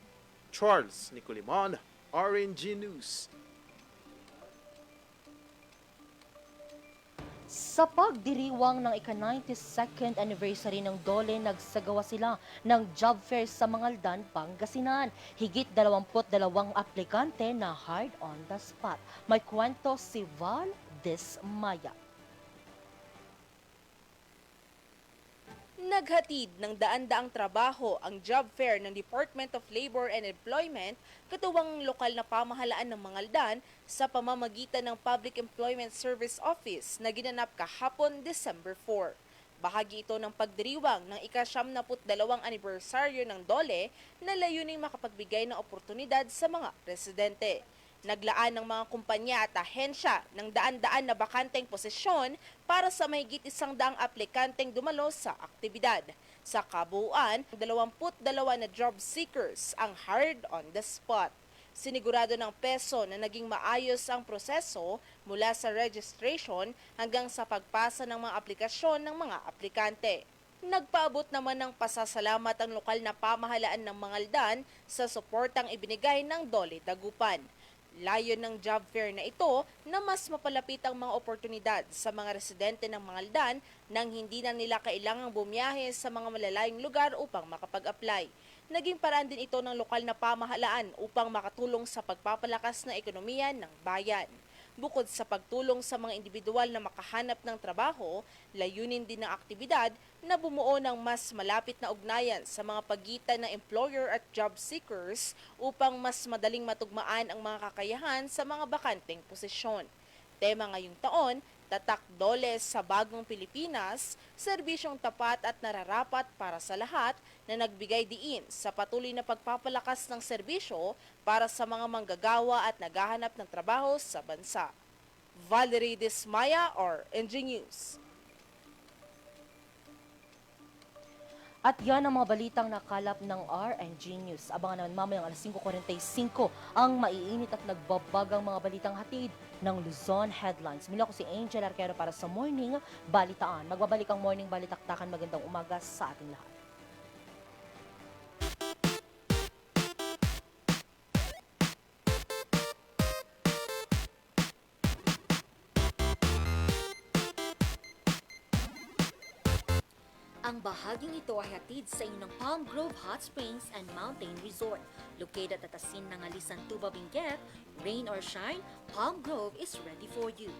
J: Charles Nicolimon, RNG News.
B: Sa pagdiriwang ng ika-92nd anniversary ng DOLE, nagsagawa sila ng job fair sa Mangaldan, Pangasinan. Higit 22 aplikante na hired on the spot. May kwento si Val Desmaya.
V: Naghatid ng daan-daang trabaho ang job fair ng Department of Labor and Employment katuwang lokal na pamahalaan ng Mangaldan sa pamamagitan ng Public Employment Service Office na ginanap kahapon December 4. Bahagi ito ng pagdiriwang ng ika-72 anibersaryo ng DOLE na layuning makapagbigay ng oportunidad sa mga residente. Naglaan ng mga kumpanya at ahensya ng daan-daan na bakanteng posisyon para sa mahigit 100 aplikanteng dumalo sa aktibidad. Sa kabuuan, 22 na job seekers ang hired on the spot. Sinigurado ng PESO na naging maayos ang proseso mula sa registration hanggang sa pagpasa ng mga aplikasyon ng mga aplikante. Nagpaabot naman ng pasasalamat ang lokal na pamahalaan ng Mangaldan sa suportang ibinigay ng DOLE Dagupan. Layon ng job fair na ito na mas mapalapit ang mga oportunidad sa mga residente ng Mangaldan nang hindi na nila kailangang bumiyahe sa mga malalayong lugar upang makapag-apply. Naging paraan din ito ng lokal na pamahalaan upang makatulong sa pagpapalakas ng ekonomiya ng bayan. Bukod sa pagtulong sa mga individual na makahanap ng trabaho, layunin din ng aktibidad na bumuo ng mas malapit na ugnayan sa mga pagitan ng employer at job seekers upang mas madaling matugmaan ang mga kakayahan sa mga bakanteng posisyon. Tema ngayong taon, Tatak DOLE sa Bagong Pilipinas, serbisyong tapat at nararapat para sa lahat na nagbigay diin sa patuloy na pagpapalakas ng serbisyo para sa mga manggagawa at naghahanap ng trabaho sa bansa. Valerie Desmaya, RNG News.
B: At yan ang mga balitang nakalap ng RNG News. Abangan naman mamayang alas 5:45 ang maiinit at nagbabagang mga balitang hatid ng Luzon Headlines. Mula ko si Angel Arquero para sa Morning Balitaan. Magbabalik ang Morning Balitaktakan. Magandang umaga sa ating lahat.
E: Ang bahaging ito ay hatid sa inyo ng Palm Grove Hot Springs and Mountain Resort. Located at Asin ng Alisan, Tuba, Benguet, rain or shine, Palm Grove is ready for you.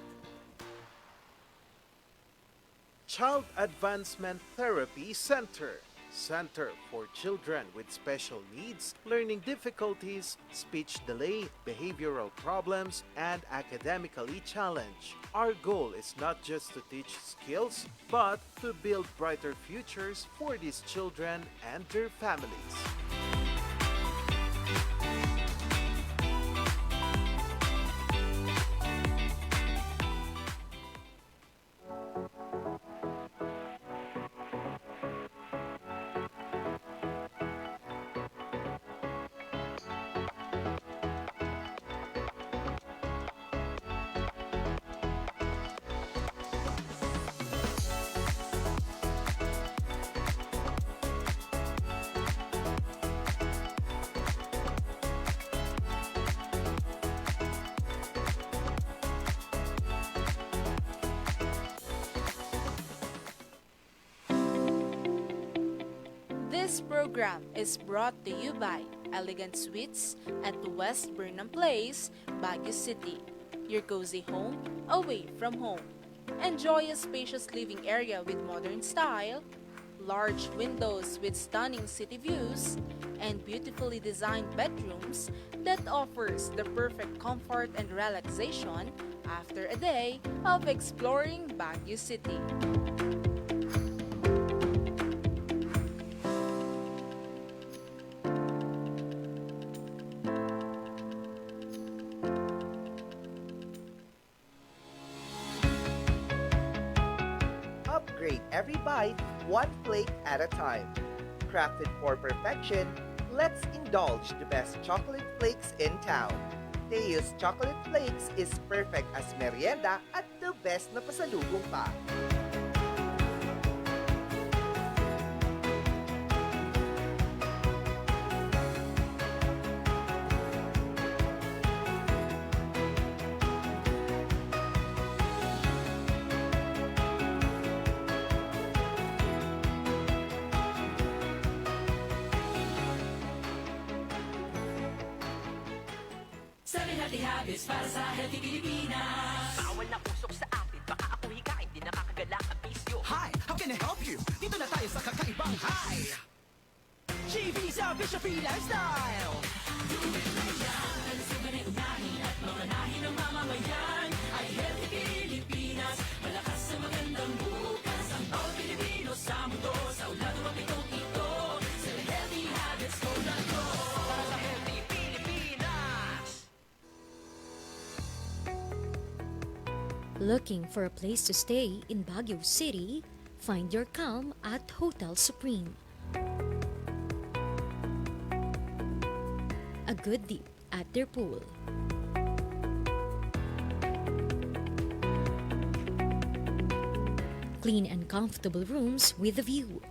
G: Child Advancement Therapy Center. Center for children with special needs, learning difficulties, speech delay, behavioral problems, and academically challenged. Our goal is not just to teach skills, but to build brighter futures for these children and their families.
V: This program is brought to you by Elegant Suites at West Burnham Place, Baguio City. Your cozy home away from home. Enjoy a spacious living area with modern style, large windows with stunning city views, and beautifully designed bedrooms that offers the perfect comfort and relaxation after a day of exploring Baguio City.
A: Upgrade every bite, one flake at a time. Crafted for perfection, let's indulge the best chocolate flakes in town. Teo's Chocolate Flakes is perfect as merienda at the best na pasalubong pa.
P: Seven Healthy Habits para sa Healthy Pilipinas.
C: Bawal na usok sa atin, baka ako hikain, di nakakagala ang bisyo.
P: Hi, how can I help you? Dito na tayo sa kakaibang high. G-Visa Bishop Free Lifestyle. Dumin na yan, kalusugan ay unahin at mga nahin ng mamamayan ay Healthy Pilipinas. Malakas sa magandang bukas ang bawat Pilipino sa mundo. Sa ulado ang itong ito, sa Healthy Habits ko na to. Para sa Healthy Pilipinas.
E: Looking for a place to stay in Baguio City? Find your calm at Hotel Supreme. A good dip at their pool. Clean and comfortable rooms with a view.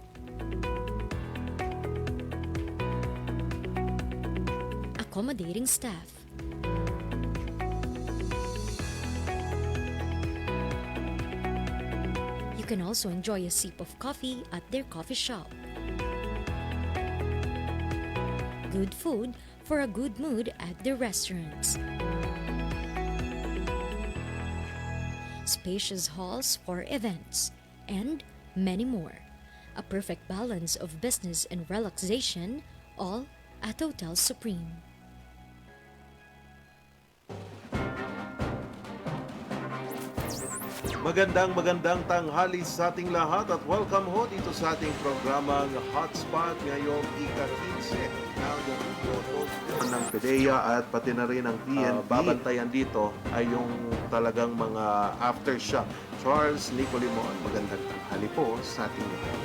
E: Accommodating staff. You can also enjoy a sip of coffee at their coffee shop. Good food for a good mood at their restaurants. Spacious halls for events, and many more. A perfect balance of business and relaxation, all at Hotel Supreme.
J: Magandang tanghali sa ating lahat at welcome ho dito sa ating programang Hotspot ngayong ika-15 ng Domingo ng PDEA at pati na rin ang PNP. Babantayan dito ay yung talagang mga aftershock. Charles Nicolimon, magandang tanghali po sa ating lahat.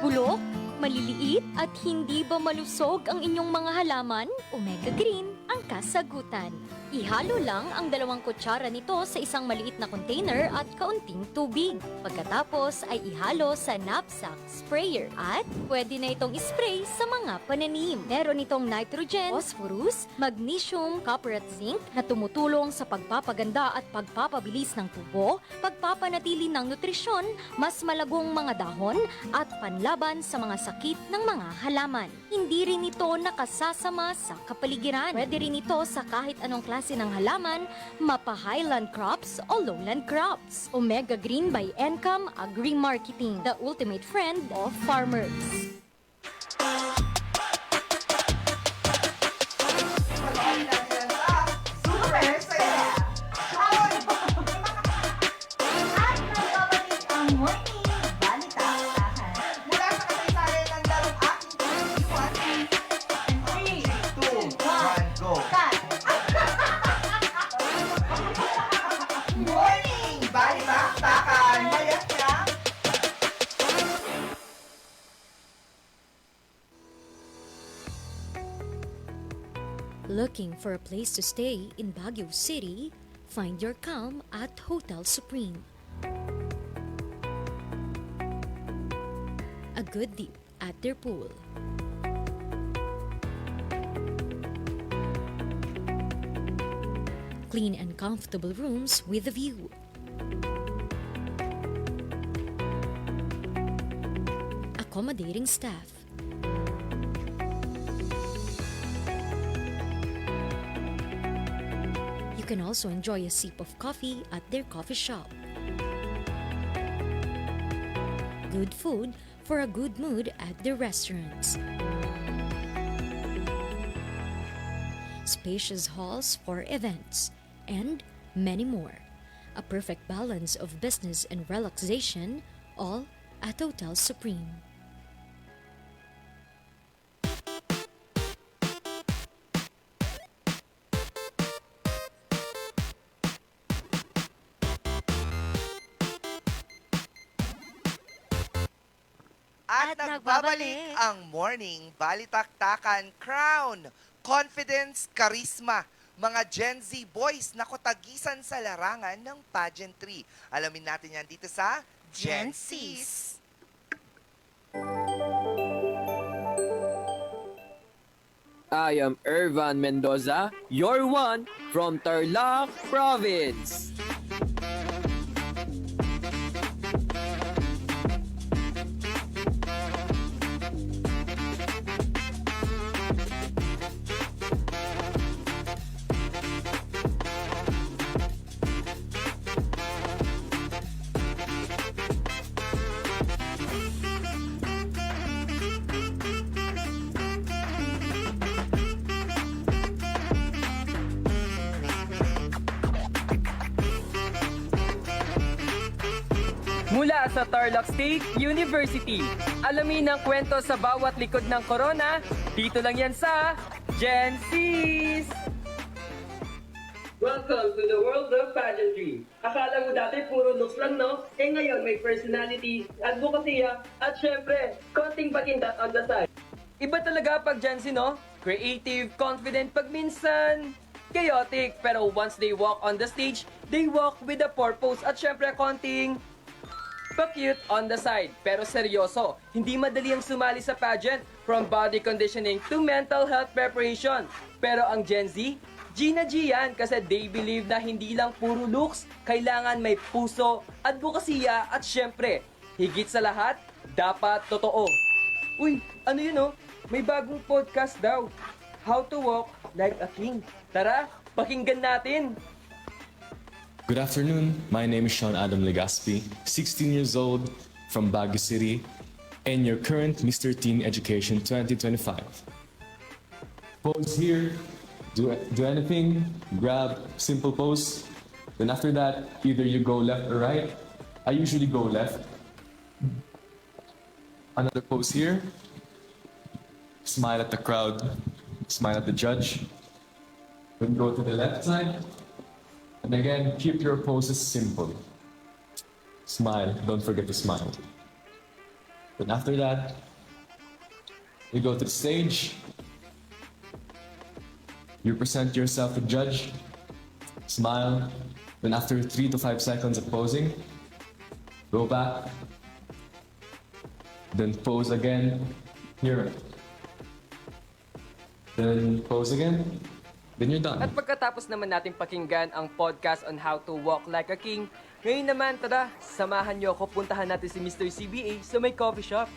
E: Bulok, maliliit at hindi ba malusog ang inyong mga halaman? Omega Green ang kasagutan. Ihalo lang ang 2 kutsara nito sa isang maliit na container at kaunting tubig. Pagkatapos ay ihalo sa knapsack sprayer at pwede na itong ispray sa mga pananim. Meron itong nitrogen, phosphorus, magnesium, copper at zinc na tumutulong sa pagpapaganda at pagpapabilis ng tubo, pagpapanatili ng nutrisyon, mas malagong mga dahon at panlaban sa mga sakit ng mga halaman. Hindi rin ito nakasasama sa kapaligiran. Pwede rin ito sa kahit anong klase ng halaman, mapa-highland crops o lowland crops. Omega Green by Encam Agri-Marketing, the ultimate friend of farmers. Looking for a place to stay in Baguio City? Find your calm at Hotel Supreme. A good dip at their pool. Clean and comfortable rooms with a view. Accommodating staff. You can also enjoy a sip of coffee at their coffee shop. Good food for a good mood at their restaurants. Spacious halls for events, and many more. A perfect balance of business and relaxation, all at Hotel Supreme.
A: At nagbabalik ang Morning Balitaktakan Crown, Confidence, Charisma, mga Gen Z boys na kutagisan sa larangan ng pageantry. Alamin natin yan dito sa Gen Z's.
C: I am Irvan Mendoza, your one from Tarlac Province. Mula sa Tarlac State University, alamin ang kwento sa bawat likod ng corona, dito lang yan sa Gen Z's!
D: Welcome to the world of pageantry. Akala mo dati puro looks lang, no? Eh ngayon may personality, advokasya, at syempre, konting pakindat on the side.
C: Iba talaga pag Gen Z, no? Creative, confident pag minsan, chaotic, pero once they walk on the stage, they walk with a purpose at syempre konting pa-cute on the side, pero seryoso. Hindi madali ang sumali sa pageant, from body conditioning to mental health preparation. Pero ang Gen Z, G na G yan kasi they believe na hindi lang puro looks, kailangan may puso, advokasya at syempre, higit sa lahat, dapat totoo. Uy, ano yun oh? May bagong podcast daw. How to Walk Like a King. Tara, pakinggan natin!
F: Good afternoon. My name is Sean Adam Legaspi, 16 years old, from Baguio City, and your current Mr. Teen Education 2025. Pose here, do anything, grab simple pose. Then after that, either you go left or right. I usually go left. Another pose here. Smile at the crowd, smile at the judge. Then go to the left side. And again, keep your poses simple. Smile, don't forget to smile. Then after that, you go to the stage. You present yourself to judge. smile, then after 3 to 5 seconds of posing, go back, then pose again, here. Then pose again, then you're done.
C: At pagkatapos naman natin pakinggan ang podcast on how to walk like a king, ngayon naman, tara, samahan niyo ako, puntahan natin si Mr. CBA sa may coffee shop.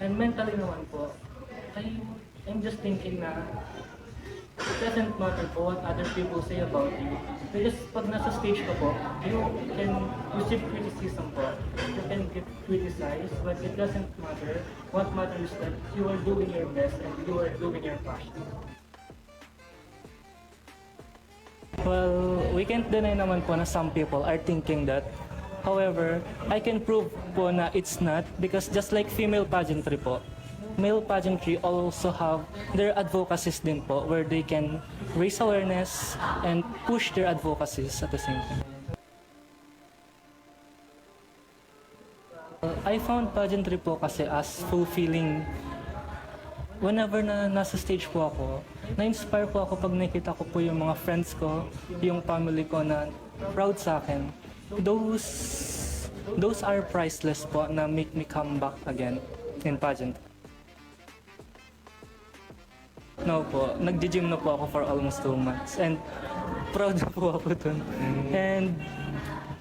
H: And mentally naman po, I'm just thinking na it doesn't matter po what other people say about you. Because pag nasa stage ka po, you can receive criticism po. You can get criticized, but it doesn't matter. What matters is that you are doing your best and you are doing your passion. Well, we can't deny naman po na some people are thinking that. However, I can prove po na it's not because just like female pageantry po, male pageantry also have their advocacies din po where they can raise awareness and push their advocacies at the same time. I found pageantry po kasi as fulfilling. Whenever na nasa stage po ako, na-inspire po ako pag nakita ko po yung mga friends ko, yung family ko na proud sa akin. Those are priceless po na make me come back again in pageant. No po, nag-gym na po ako for almost 2 months and proud na po ako dun. And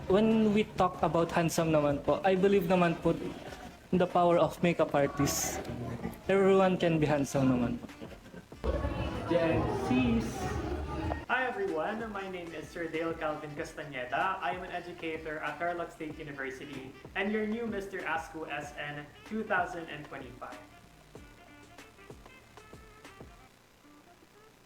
H: when we talk about handsome naman po, I believe naman po the power of makeup artists. Everyone can be handsome naman po.
I: Gen C's. Hi everyone, my name is Sir Dale Calvin Castañeda. I am an educator at Tarlac State University and your new Mr. ASCO SN 2025.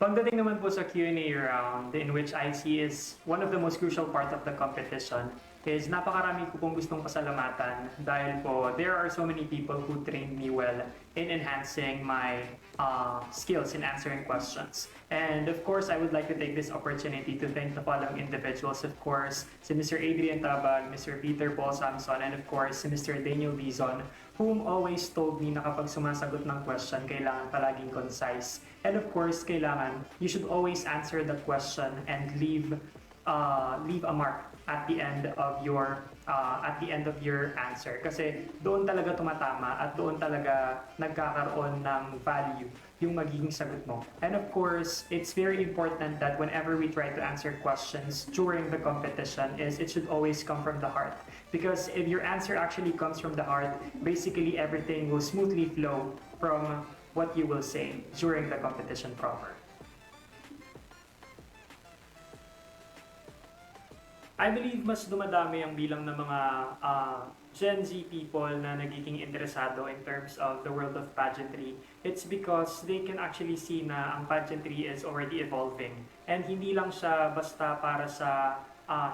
I: Pagdating naman po sa Q&A round, in which I see is one of the most crucial part of the competition, is napakarami ko pong gustong pasalamatan dahil po there are so many people who trained me well in enhancing my skills in answering questions. And of course, I would like to take this opportunity to thank the following individuals. Of course, si Mr. Adrian Tabag, Mr. Peter Paul Samson, and of course, si Mr. Daniel Dizon, whom always told me na kapag sumasagot ng question, kailangan palaging concise. And of course, kailangan, you should always answer the question and leave a mark at the end of your answer, kasi doon talaga tumatama at doon talaga nagkakaroon ng value yung magiging sagot mo. And of course, it's very important that whenever we try to answer questions during the competition is it should always come from the heart, because if your answer actually comes from the heart, basically everything will smoothly flow from what you will say during the competition proper. I believe mas dumadami ang bilang ng mga Gen Z people na nagiging interesado in terms of the world of pageantry. It's because they can actually see na ang pageantry is already evolving. And hindi lang siya basta para sa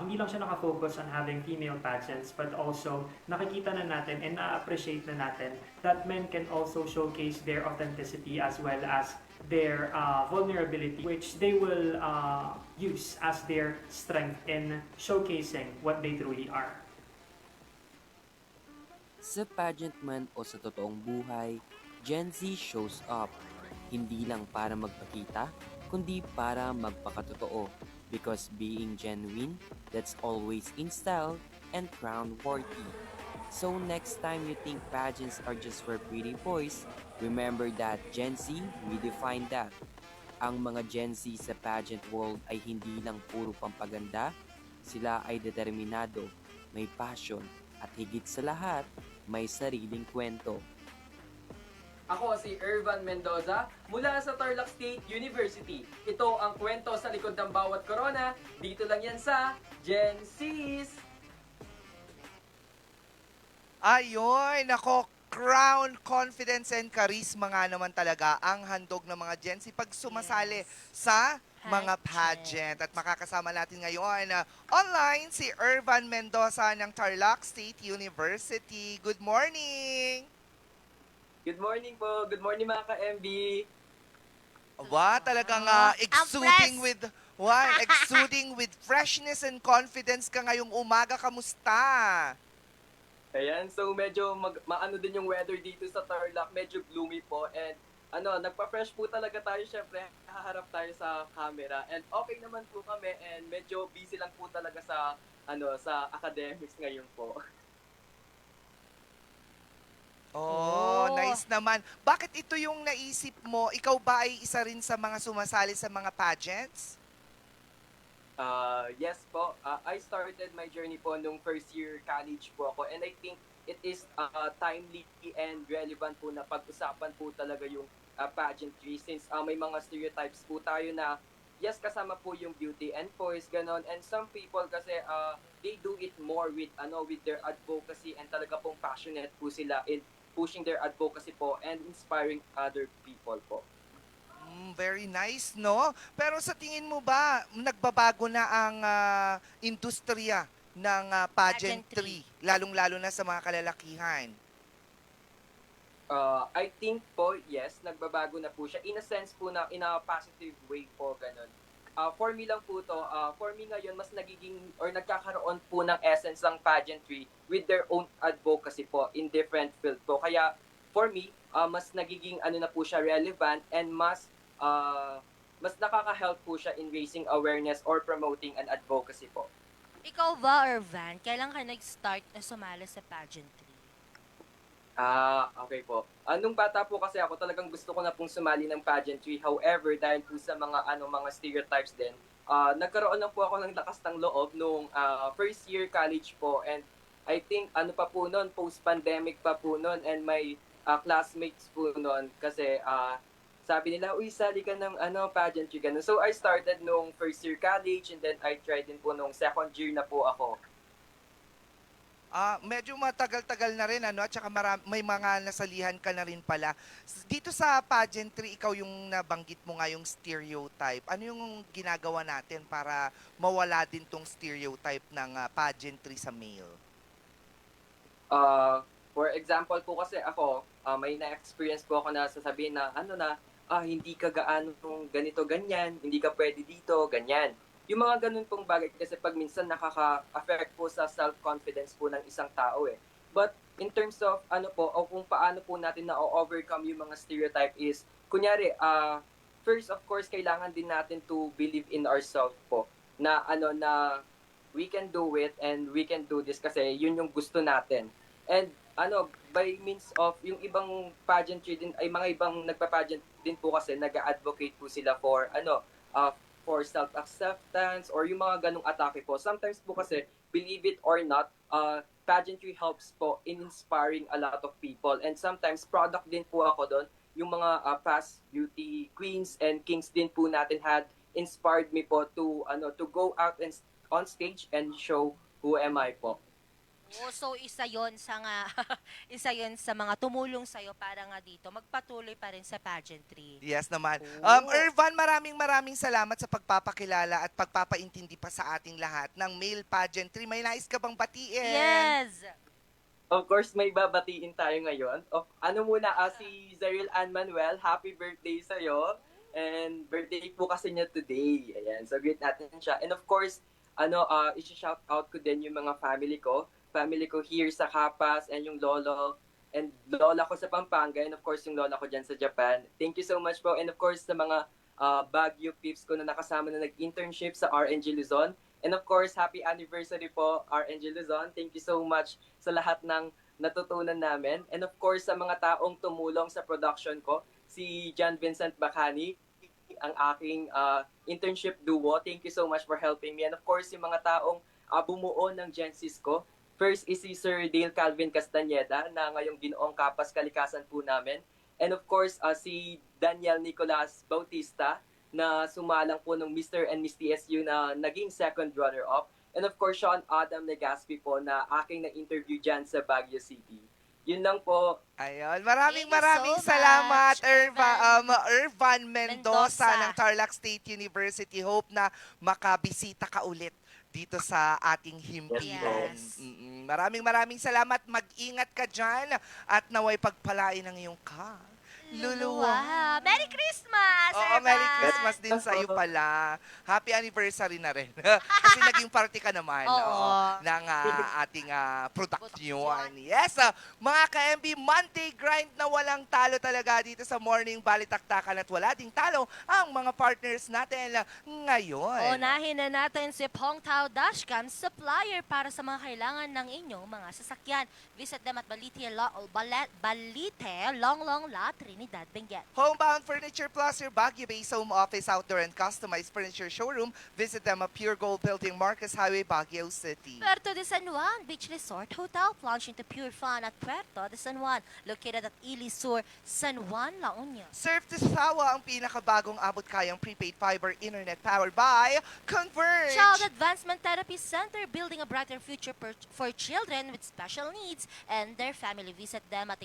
I: hindi lang siya nakafocus on having female pageants, but also nakikita na natin and na-appreciate na natin that men can also showcase their authenticity as well as their vulnerability, which they will use as their strength in showcasing what they truly are.
W: Sa pageant man o sa totoong buhay, Gen Z shows up. Hindi lang para magpakita, kundi para magpakatotoo. Because being genuine, that's always in style and crown-worthy. So next time you think pageants are just for pretty boys, remember that Gen Z redefined that. Ang mga Gen Z sa pageant world ay hindi lang puro pampaganda, sila ay determinado, may passion, at higit sa lahat, may sariling kwento.
C: Ako si Irvan Mendoza mula sa Tarlac State University. Ito ang kwento sa likod ng bawat corona. Dito lang yan sa Gen C's.
A: Ayoy, nako, crown, confidence, and charisma nga naman talaga ang handog ng mga Gen Z pag sumasali sa mga pageant. At makakasama natin ngayon online si Irvan Mendoza ng Tarlac State University. Good morning!
C: Good morning po. Good morning mga ka-MB.
A: Wow, talagang exuding with exuding with freshness and confidence ka ngayong umaga. Kamusta?
C: Ayan, so medyo maano din yung weather dito sa Tarlac, medyo gloomy po and nagpa-fresh po talaga tayo syempre, haharap tayo sa camera and okay naman po kami and medyo busy lang po talaga sa sa academics ngayon po.
A: Oh, nice naman. Bakit ito yung naisip mo? Ikaw ba ay isa rin sa mga sumasali sa mga pageants?
C: Yes po. I started my journey po nung first year college po ako and I think it is timely and relevant po na pag-usapan po talaga yung pageantry since may mga stereotypes po tayo na yes, kasama po yung beauty and poise, ganon. And some people kasi they do it more with their advocacy and talaga pong passionate po sila in pushing their advocacy po and inspiring other people po.
A: Very nice, no? Pero sa tingin mo ba, nagbabago na ang industriya ng pageantry, lalong-lalo na sa mga kalalakihan?
C: I think po, yes, nagbabago na po siya. In a sense po na, in a positive way po, ganun. For me lang po to, for me ngayon, mas nagiging, or nagkakaroon po ng essence ng pageantry with their own advocacy po in different field po. Kaya, for me, mas nagiging na po siya relevant and mas nakaka-help po siya in raising awareness or promoting an advocacy po.
B: Ikaw ba, Irvan, kailan ka nag-start na sumali sa pageantry?
C: Okay po. Nung bata po kasi ako, talagang gusto ko na pong sumali ng pageantry. However, dahil po sa mga stereotypes din, nagkaroon na po ako ng lakas ng loob nung first year college po. And I think pa po noon, post-pandemic pa po noon, and my classmates po noon kasi sabi nila, uy, sali ka ng pageantry, ganun. So I started nung first year college and then I tried din po nung second year na po ako.
A: Medyo matagal-tagal na rin, at saka may mga nasalihan ka na rin pala. Dito sa pageantry, ikaw yung nabanggit mo nga yung stereotype. Ano yung ginagawa natin para mawala din tong stereotype ng pageantry sa male?
C: For example po kasi ako, may na-experience po ako na sasabihin na hindi ka gaano ganito, ganyan, hindi ka pwede dito, ganyan. Yung mga ganun pong bagay kasi pag minsan nakaka-affect po sa self-confidence po ng isang tao eh. But in terms of o kung paano po natin na-overcome yung mga stereotype is, kunyari, first of course, kailangan din natin to believe in ourselves po. Na na we can do it and we can do this kasi yun yung gusto natin. And by means of yung ibang pageantry din, ay mga ibang nagpa-pageant din po kasi nag-advocate po sila for for self-acceptance or yung mga ganong atake po. Sometimes po kasi, believe it or not, pageantry helps po in inspiring a lot of people. And sometimes, product din po ako doon. Yung mga past beauty queens and kings din po natin had inspired me po to go out and on stage and show who am I po.
B: Oh, so isa yon sa mga tumulong sa'yo para nga dito magpatuloy pa rin sa pageantry.
A: Yes naman. Irvan, maraming salamat sa pagpapakilala at pagpapaintindi pa sa ating lahat ng male pageantry. May nais ka bang batiin?
B: Yes!
C: Of course, may babatiin tayo ngayon. Muna, si Zariel Ann Manuel, happy birthday sa'yo. And birthday po kasi niya today. Ayan, so greet natin siya. And of course, i-shout out ko din yung mga family ko here sa Kapas and yung lolo and lola ko sa Pampanga and of course yung lola ko dyan sa Japan. Thank you so much po. And of course sa mga Baguio peeps ko na nakasama na nag-internship sa RNG Luzon. And of course, happy anniversary po RNG Luzon. Thank you so much sa lahat ng natutunan namin. And of course sa mga taong tumulong sa production ko, si John Vincent Bacani, ang aking internship duo. Thank you so much for helping me. And of course, yung mga taong bumuo ng Gensis ko. First is si Sir Dale Calvin Castañeda na ngayong Ginoong Kapas Kalikasan po namin. And of course, si Daniel Nicolas Bautista na sumalang po ng Mr. and Miss TSU na naging second runner-up. And of course, Sean Adam Legaspi po na aking na-interview dyan sa Baguio City. Yun lang po.
A: Ayun. Maraming salamat, Irvan Mendoza ng Tarlac State University. Hope na makabisita ka ulit dito sa ating himpilan.
B: Yes.
A: Maraming salamat. Mag-ingat ka dyan at naway pagpalain ng iyong Luluwa.
B: Merry Christmas!
A: Oo,
B: Sir
A: Merry
B: Van!
A: Christmas din sa iyo pala. Happy anniversary na rin. Kasi naging party ka naman
B: Oo.
A: ng ating production. Yes, mga ka-MB, Monday grind na walang talo talaga dito sa Morning Balitaktakan at wala ding talo ang mga partners natin ngayon.
B: Unahin na natin si Pongtao Dashcam Supplier para sa mga kailangan ng inyong mga sasakyan. Visit them at Balite, Longlong La, Trinidad, Benguet.
A: Homebound Furniture Plus, your Baguio-based home office, outdoor, and customized furniture showroom. Visit them at Pure Gold Building, Marcos Highway, Baguio City.
B: Puerto de San Juan Beach Resort Hotel, plunge into pure fun at Puerto de San Juan, located at Ilisur, San Juan, La Union.
A: Surf to Sawa, ang pinakabagong abot-kayang prepaid fiber internet powered by Converge.
B: Child Advancement Therapy Center, building a brighter future for children with special needs and their family. Visit them at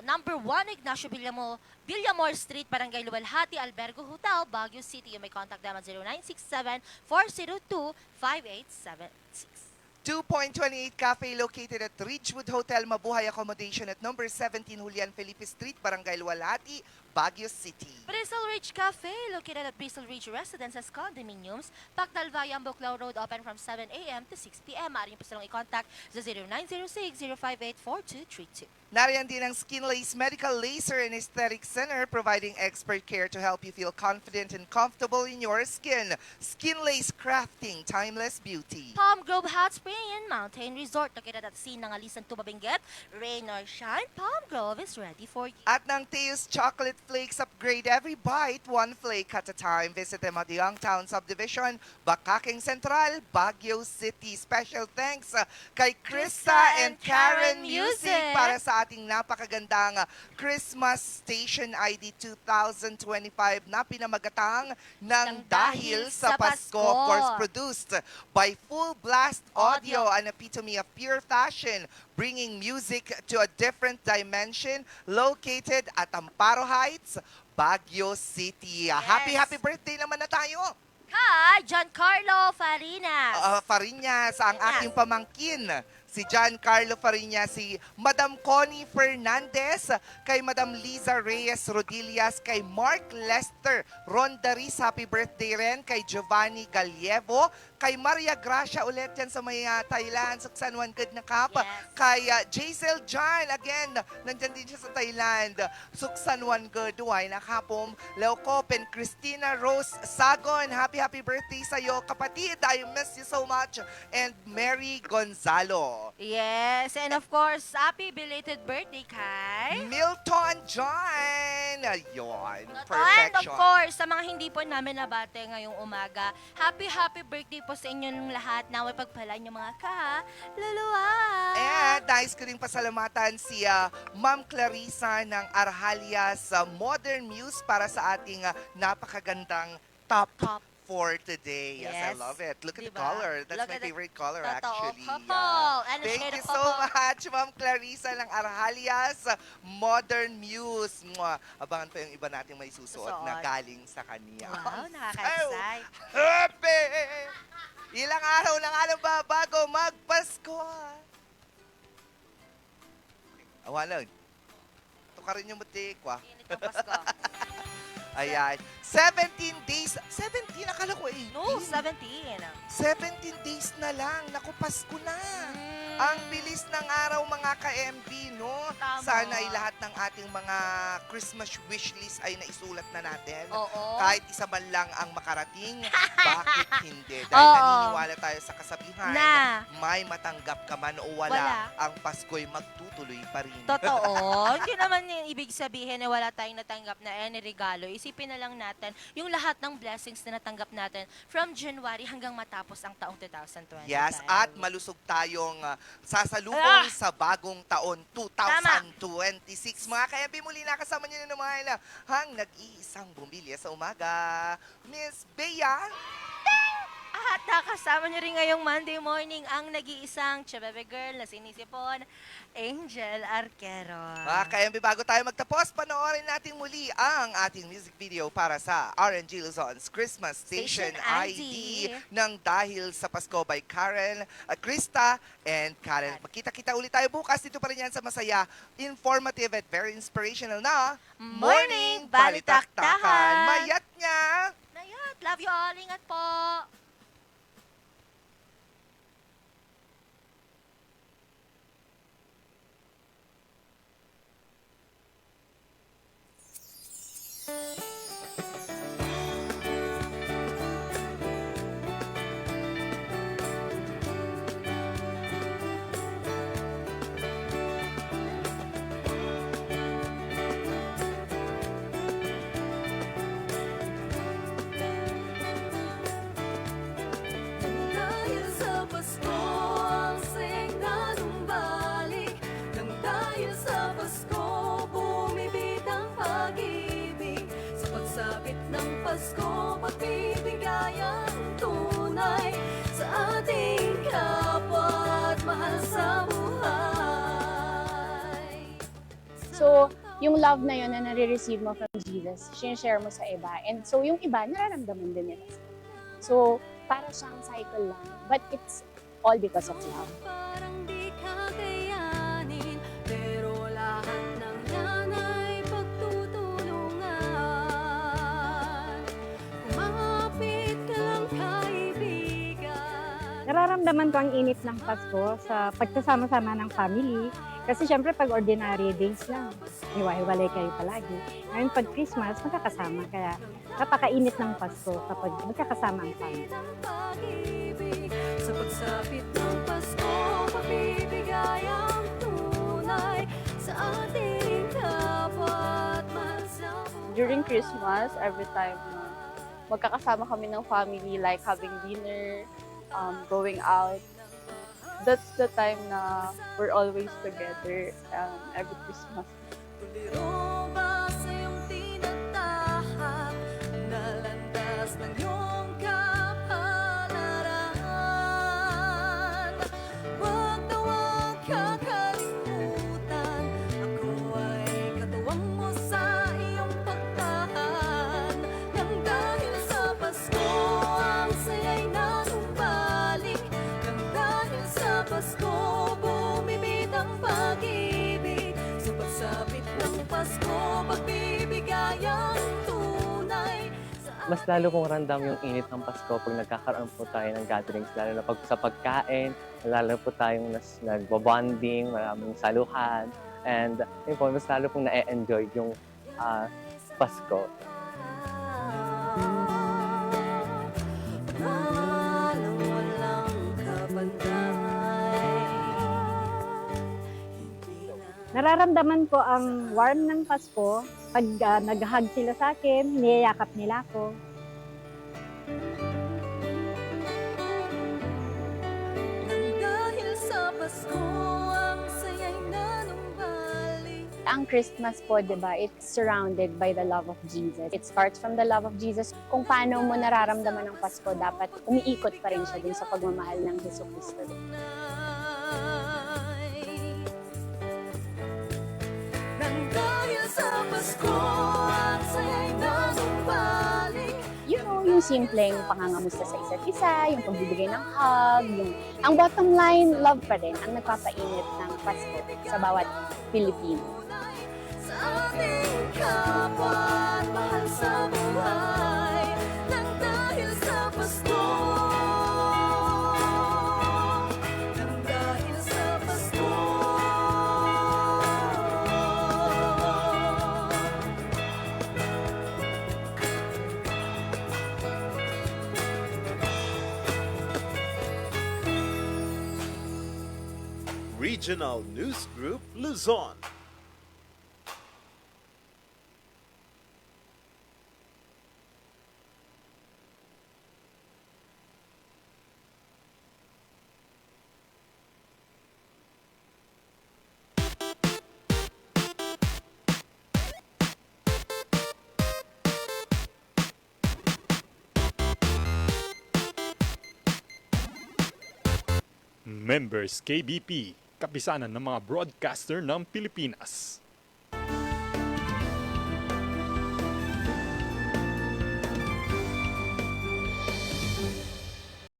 B: number 1 Ignacio Villamor Street, Barangay Luwalhati, Albergo Hotel, Baguio City. You may contact them at 0967-402-5876.
A: 2.28 Cafe located at Ridgewood Hotel, Mabuhay Accommodation at number 17 Julian Felipe Street, Barangay Luwalhati, Baguio City.
B: Bristol Ridge Cafe, located at Bristol Ridge Residences Condominiums, Pactal Valle, Buclao Road, open from 7 a.m. to 6 p.m. Maaari po silang i-contact sa 0906-058-4232.
A: Nariyan din ang Skinlace Medical Laser and Aesthetic Center, providing expert care to help you feel confident and comfortable in your skin. Skinlace Crafting, Timeless Beauty.
B: Palm Grove Hot Spring and Mountain Resort, located at scene ng Alisan Tuba Benguet. Rain or shine, Palm Grove is ready for you.
A: At ng Teos Chocolate Flakes, upgrade every bite, one flake at a time. Visit them at the Youngtown Subdivision, Bakaking Central, Baguio City. Special thanks kay Krista and Karen Music para sa ating napakagandang Christmas Station ID 2025 na pinamagatang ng Dahil sa Pasko. Of course, produced by Full Blast Audio, an epitome of pure fashion, bringing music to a different dimension, located at Amparo Heights, Baguio City. Happy birthday naman na tayo!
B: Kay Giancarlo Farinas.
A: Farinas, ang aking pamangkin. Si Giancarlo Farinas, si Madam Connie Fernandez, kay Madam Liza Reyes Rodillas, kay Mark Lester Rondaris, happy birthday rin, kay Giovanni Galievo, kay Maria Gracia ulit yan sa may Thailand, Suksanwan Good na Kap, kay Jaisel John, again, nandyan din siya sa Thailand, Suksanwan Good, Huway na Kapom, Leo Copen, Christina Rose Sagon, happy birthday sa'yo, kapatid, I miss you so much, and Mary Gonzalo.
B: Yes, and of course, happy belated birthday kay
A: Milton John! Ayun,
B: And of
A: perfection.
B: course, sa mga hindi po namin nabate ngayong umaga, happy birthday po sa inyong lahat. Naway pagpalaan yung mga luluwa.
A: And nais ko rin pasalamatan si Ma'am Clarissa ng Arhalias Modern Muse para sa ating napakagandang top for today. Yes, I
B: Yes.
A: love it. Look at the
B: Diba?
A: color. That's
B: Look
A: my
B: at the-
A: favorite color,
B: Totoo,
A: actually.
B: purple. And a
A: Thank
B: shade
A: you
B: of
A: so
B: purple.
A: much, Ma'am Clarissa ng Arhalias Modern Muse. Mwah. Abangan pa yung iba nating may susuot na
B: Susuot.
A: galing sa kanya.
B: Wow, nakaka-excite.
A: Happy! Ilang araw na nga lang ba bago magpasko? Awalan. Tukarin yung butik, wa.
B: Init ng Pasko.
A: Ayan. 17 days. 17, akala ko 18.
B: No, 17.
A: 17 days na lang. Naku, Pasko na. Ang bilis ng araw, mga ka-MB, no?
B: Tama.
A: Sana ay lahat ng ating mga Christmas wishlist ay naisulat na natin.
B: Oo.
A: Kahit isa man lang ang makarating, bakit hindi? Dahil
B: Oo.
A: naniniwala tayo sa kasabihan,
B: Na
A: may matanggap ka man o
B: Wala.
A: wala, ang Pasko'y magtutuloy pa rin.
B: Totoo. Hindi naman yung ibig sabihin na wala tayong natanggap na any regalo. Isipin na lang natin yung lahat ng blessings na natanggap natin from January hanggang matapos ang taong 2025.
A: Yes, at malusog tayong sasalubong
B: Ah!
A: sa bagong taon 2026. Mga ka-MB, muli nakasama niyo na naman ang nag-iisang bumilya sa umaga, Miss Bea
B: At nakasama niyo rin ngayong Monday morning ang nag-iisang Chebebe girl na sinisipon, Angel Arquero.
A: Mga ka-MB, bago tayo magtapos, panoorin natin muli ang ating music video para sa RNG Luzon's Christmas Station ID ng Dahil sa Pasko by Karen, Krista, and Karen. Magkita-kita ulit tayo bukas. Dito pa rin yan sa masaya, informative at very inspirational na
B: Morning Balitaktakan.
A: Mayat niya!
B: Nayat, love you all. Ingat po.
P: Dahil sa Pasko, ang sayang nanumbalik. Nang dahil sa Pasko, bumibit ang pag-ibig. Sa pagsapit ng Pasko, pagbibigay ang tunay sa ating kapwa at mahal sa buhay.
M: So, yung love na yun na nare-receive mo from Jesus, sinishare mo sa iba. And so, yung iba, nararamdaman din nila. So, para siyang cycle lang. But it's all because of love.
P: Parang di kakayanin, pero lahat ng yan ay pagtutulungan. Kumapit ka lang, kaibigan.
N: Nararamdaman ko ang init ng Pasko sa pagsasama-sama ng family. Kasi syempre pag ordinary days lang, hiwa-hiwalay kayo palagi. Ngayon pag Christmas, magkakasama. Kaya napakainit ng Pasko kapag magkakasama ang family.
P: Pag-ibig sa pagsapit ng Pasko, pagbibigay ang tunay sa ating kapwa at mahal sa buhay.
O: During Christmas, every time magkakasama kami ng family, like having dinner, going out, that's the time na we're always together every Christmas.
P: Tuliro ba sa iyong tinatahak, nalandas ng iyong kapalaran? Huwag na huwag kakalimutan, ako ay katuwang mo sa iyong pagtahan. Nang dahil sa Pasko, ang saya'y nanumbalik. Nang dahil sa Pasko, bumibit ang pag-ibig. Sa pagsapit ng Pasko, pagbibigay ang tunay.
X: Mas lalo kong ramdam yung init ng Pasko pag nagkakaroon po tayo ng gatherings, lalo na pag sa pagkain, lalo po tayong nagbabonding, maraming saluhan, and yun po, mas lalo pong na-enjoy yung Pasko.
N: Nararamdaman ko ang warm ng Pasko pag nag-hug sila sa akin, niyayakap nila ako.
P: Nang dahil sa Pasko, ang saya'y nanumbalik.
M: Ang Christmas po, di ba, it's surrounded by the love of Jesus. It starts from the love of Jesus. Kung paano mo nararamdaman ang Pasko, dapat umiikot pa rin siya din sa pagmamahal ng Jesucristo.
P: Nang dahil sa Pasko, ang saya'y nanumbalik.
M: You know, yung simpleng pangangamusta sa isa't isa, yung pagbibigay ng hug, ang bottom line, love pa rin ang nagpapainit ng Pasko sa bawat Pilipino.
P: Sa ating kapwa at mahal sa buhay. Nang dahil sa Pasko, nang dahil sa Pasko.
G: Regional News Group Luzon.
K: Members KBP, kapisanan ng mga broadcaster ng Pilipinas.